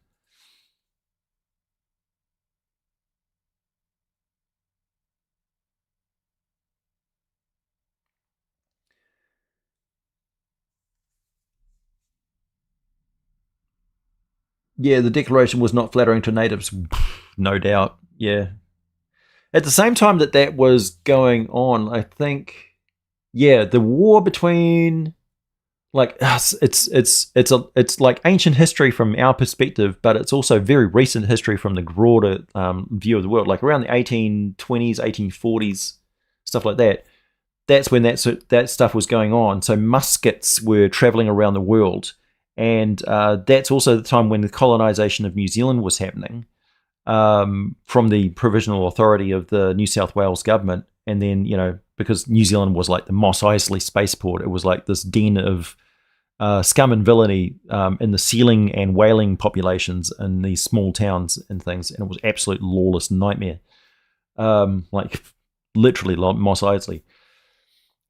Yeah, the declaration was not flattering to natives. No doubt. Yeah. At the same time that that was going on, I think, yeah, the war between like it's like ancient history from our perspective, but it's also very recent history from the broader view of the world, like around the 1820s, 1840s, stuff like that. That's when that stuff was going on. So muskets were traveling around the world, and that's also the time when the colonization of New Zealand was happening from the provisional authority of the New South Wales government. And then, because New Zealand was like the Mos Eisley spaceport, it was like this den of scum and villainy in the sealing and whaling populations in these small towns and things, and it was absolute lawless nightmare, like literally Mos Eisley.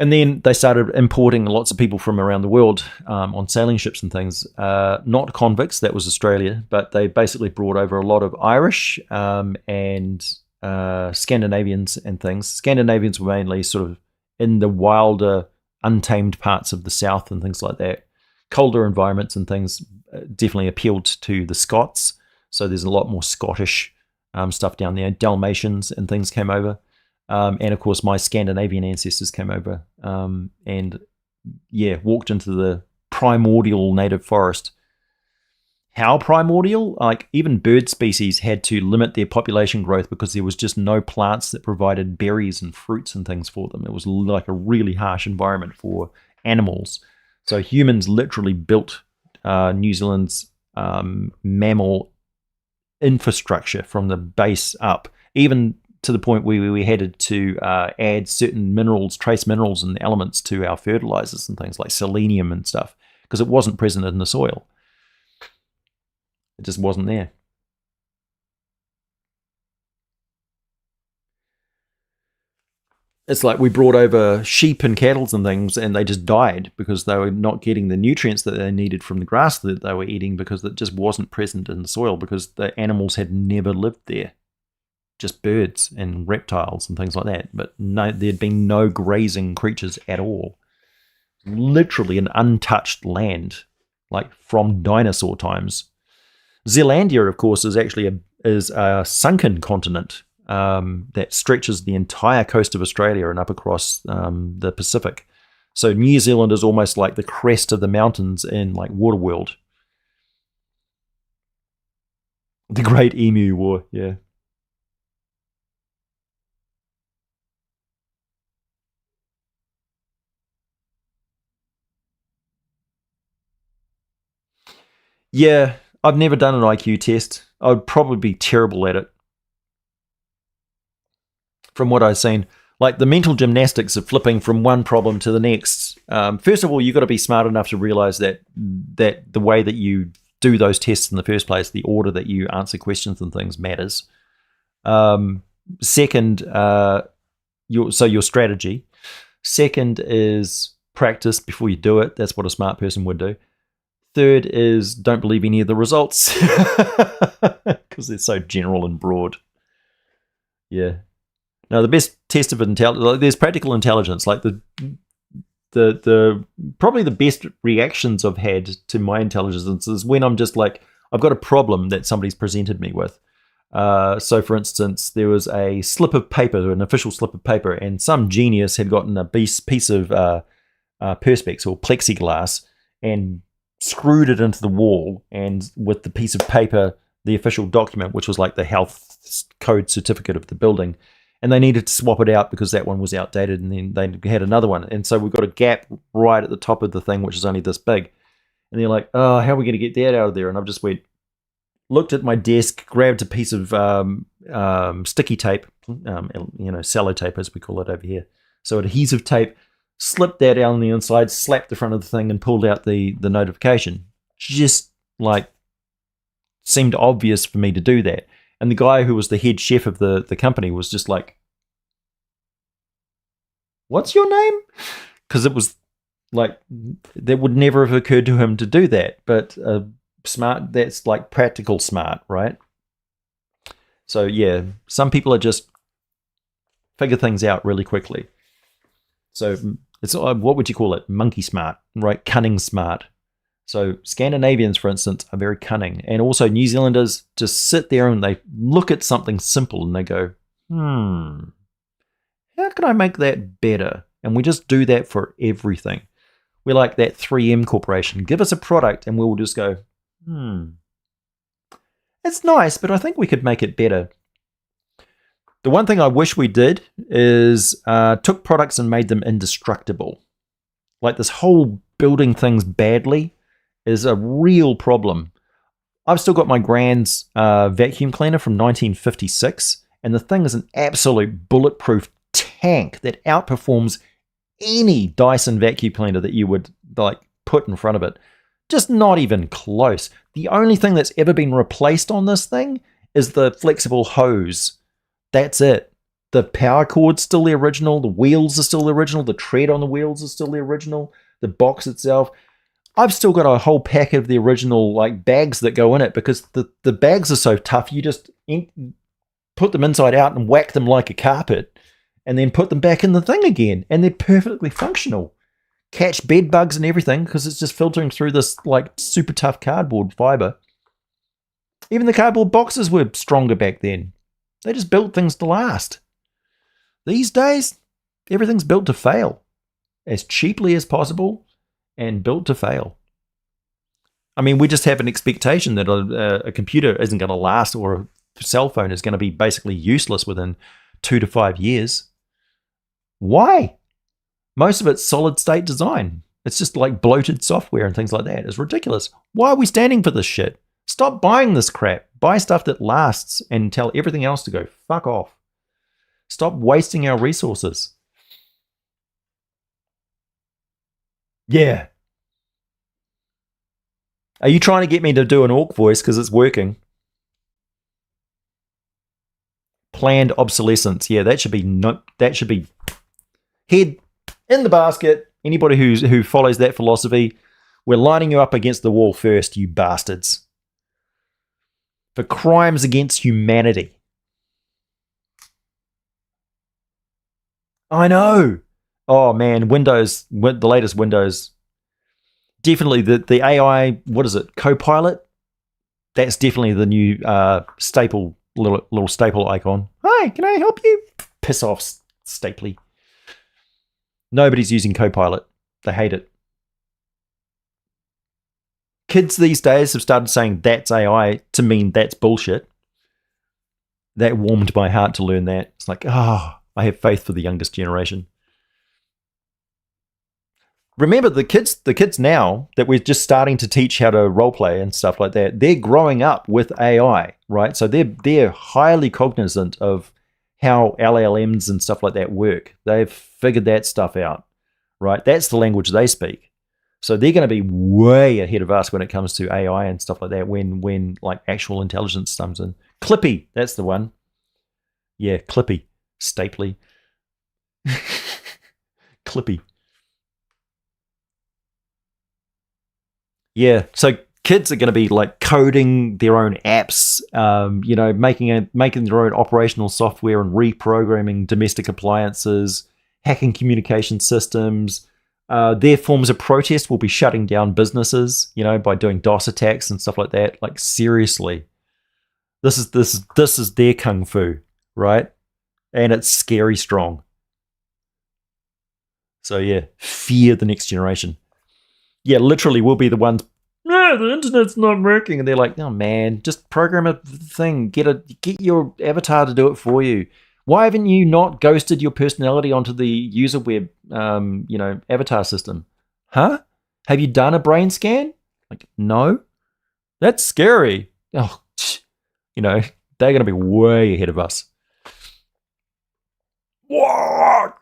And then they started importing lots of people from around the world on sailing ships and things. Not convicts, that was Australia, but they basically brought over a lot of Irish and Scandinavians and things. Scandinavians were mainly sort of in the wilder, untamed parts of the south and things like that. Colder environments and things definitely appealed to the Scots. So there's a lot more Scottish stuff down there. Dalmatians and things came over. And of course, my Scandinavian ancestors came over and, walked into the primordial native forest. How primordial? Like, even bird species had to limit their population growth because there was just no plants that provided berries and fruits and things for them. It was like a really harsh environment for animals. So humans literally built New Zealand's mammal infrastructure from the base up, even to the point where we had to add certain minerals, trace minerals and elements to our fertilizers and things like selenium and stuff, because it wasn't present in the soil. It just wasn't there. It's like we brought over sheep and cattle and things, and they just died because they were not getting the nutrients that they needed from the grass that they were eating, because it just wasn't present in the soil, because the animals had never lived there. Just birds and reptiles and things like that. But no, there'd been no grazing creatures at all. Literally an untouched land, like from dinosaur times. Zealandia, of course, is actually a sunken continent that stretches the entire coast of Australia and up across the Pacific. So New Zealand is almost like the crest of the mountains in like Waterworld. The Great Emu War, yeah. Yeah, I've never done an IQ test. I'd probably be terrible at it. From what I've seen, like the mental gymnastics of flipping from one problem to the next. First of all, you've got to be smart enough to realize that the way that you do those tests in the first place, the order that you answer questions and things matters. Second, your strategy. Second is practice before you do it. That's what a smart person would do. Third is don't believe any of the results because they're so general and broad. Yeah. Now, the best test of intelligence, like, there's practical intelligence, like the probably the best reactions I've had to my intelligence is when I'm just like, I've got a problem that somebody's presented me with. So, for instance, there was a slip of paper, an official slip of paper, and some genius had gotten a piece of perspex or plexiglass and screwed it into the wall, and with the piece of paper, the official document, which was like the health code certificate of the building, and they needed to swap it out because that one was outdated, and then they had another one. And so we've got a gap right at the top of the thing, which is only this big. And they're like, oh, how are we going to get that out of there? And I've just looked at my desk, grabbed a piece of sticky tape, sellotape as we call it over here. So adhesive tape, slipped that out on the inside, slapped the front of the thing, and pulled out the notification. Just like seemed obvious for me to do that. And the guy who was the head chef of the company was just like, what's your name? Because it was like, that would never have occurred to him to do that. But smart, that's like practical smart, right? So yeah, some people are just figure things out really quickly. So it's, what would you call it? Monkey smart, right? Cunning smart. So Scandinavians, for instance, are very cunning. And also New Zealanders just sit there and they look at something simple and they go, how can I make that better? And we just do that for everything. We're like that 3M corporation. Give us a product and we'll just go, it's nice, but I think we could make it better. The one thing I wish we did is took products and made them indestructible. Like this whole building things badly is a real problem. I've still got my Grand's vacuum cleaner from 1956, and the thing is an absolute bulletproof tank that outperforms any Dyson vacuum cleaner that you would like put in front of it. Just not even close. The only thing that's ever been replaced on this thing is the flexible hose. That's it. The power cord's still the original, the wheels are still the original, the tread on the wheels is still the original, the box itself. I've still got a whole pack of the original like bags that go in it because the bags are so tough. You just put them inside out and whack them like a carpet and then put them back in the thing again. And they're perfectly functional. Catch bed bugs and everything because it's just filtering through this like super tough cardboard fiber. Even the cardboard boxes were stronger back then. They just built things to last. These days, everything's built to fail as cheaply as possible and built to fail. I mean, we just have an expectation that a computer isn't going to last, or a cell phone is going to be basically useless within 2 to 5 years. Why? Most of it's solid state design. It's just like bloated software and things like that. It's ridiculous. Why are we standing for this shit? Stop buying this crap. Buy stuff that lasts and tell everything else to go fuck off. Stop wasting our resources. Yeah. Are you trying to get me to do an orc voice because it's working? Planned obsolescence. Yeah, that should be head in the basket. Anybody who follows that philosophy, we're lining you up against the wall first, you bastards. For crimes against humanity. I know. Oh man, Windows, the latest Windows. Definitely the AI, what is it, Copilot? That's definitely the new staple, little staple icon. Hi, can I help you? Piss off, Stapley. Nobody's using Copilot. They hate it. Kids these days have started saying that's AI to mean that's bullshit. That warmed my heart to learn that. It's like, I have faith for the youngest generation. Remember, the kids now that we're just starting to teach how to roleplay and stuff like that, they're growing up with AI, right? So they're highly cognizant of how LLMs and stuff like that work. They've figured that stuff out, right? That's the language they speak. So they're going to be way ahead of us when it comes to AI and stuff like that when like actual intelligence comes in. Clippy, that's the one. Yeah, Clippy. Stapley. Clippy. Yeah, so Kids are going to be like coding their own apps, making their own operational software and reprogramming domestic appliances, hacking communication systems. Their forms of protest will be shutting down businesses, by doing DOS attacks and stuff like that. Like, seriously, this is their kung fu, right? And it's scary strong. So yeah, fear the next generation. Yeah, literally, we'll be the ones. No, the internet's not working, and they're like, "Oh man, just program a thing. Get your avatar to do it for you. Why haven't you not ghosted your personality onto the user web, avatar system? Huh? Have you done a brain scan? Like, no. That's scary. Oh, they're going to be way ahead of us. What?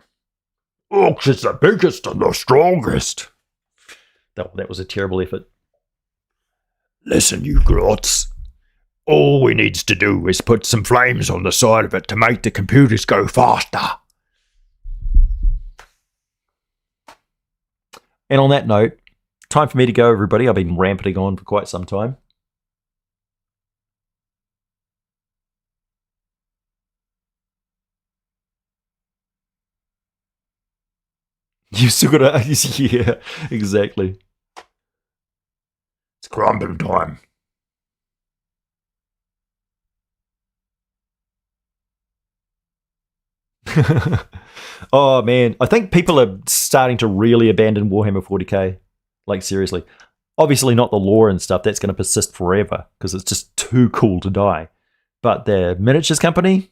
Ox is the biggest and the strongest. That was a terrible effort. Listen, you grots. All we needs to do is put some flames on the side of it to make the computers go faster. And on that note, time for me to go, everybody. I've been rampeting on for quite some time. You still gotta, yeah, exactly. It's crumble time. Oh man, I think people are starting to really abandon Warhammer 40k. Like, seriously. Obviously not the lore and stuff, that's going to persist forever because it's just too cool to die. But the miniatures company?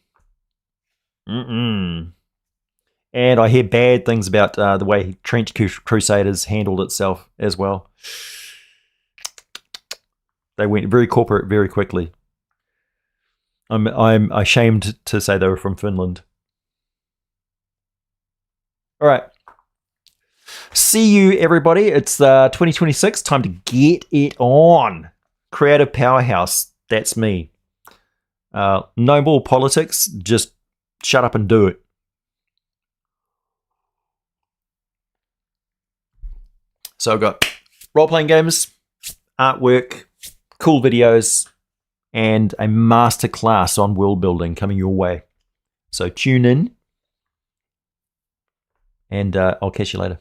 And I hear bad things about the way Trench Crusaders handled itself as well. They went very corporate very quickly. I'm ashamed to say they were from Finland. All right. See you, everybody. It's 2026. Time to get it on. Creative powerhouse. That's me. No more politics. Just shut up and do it. So I've got role-playing games, artwork, cool videos, and a masterclass on world building coming your way. So tune in, and I'll catch you later.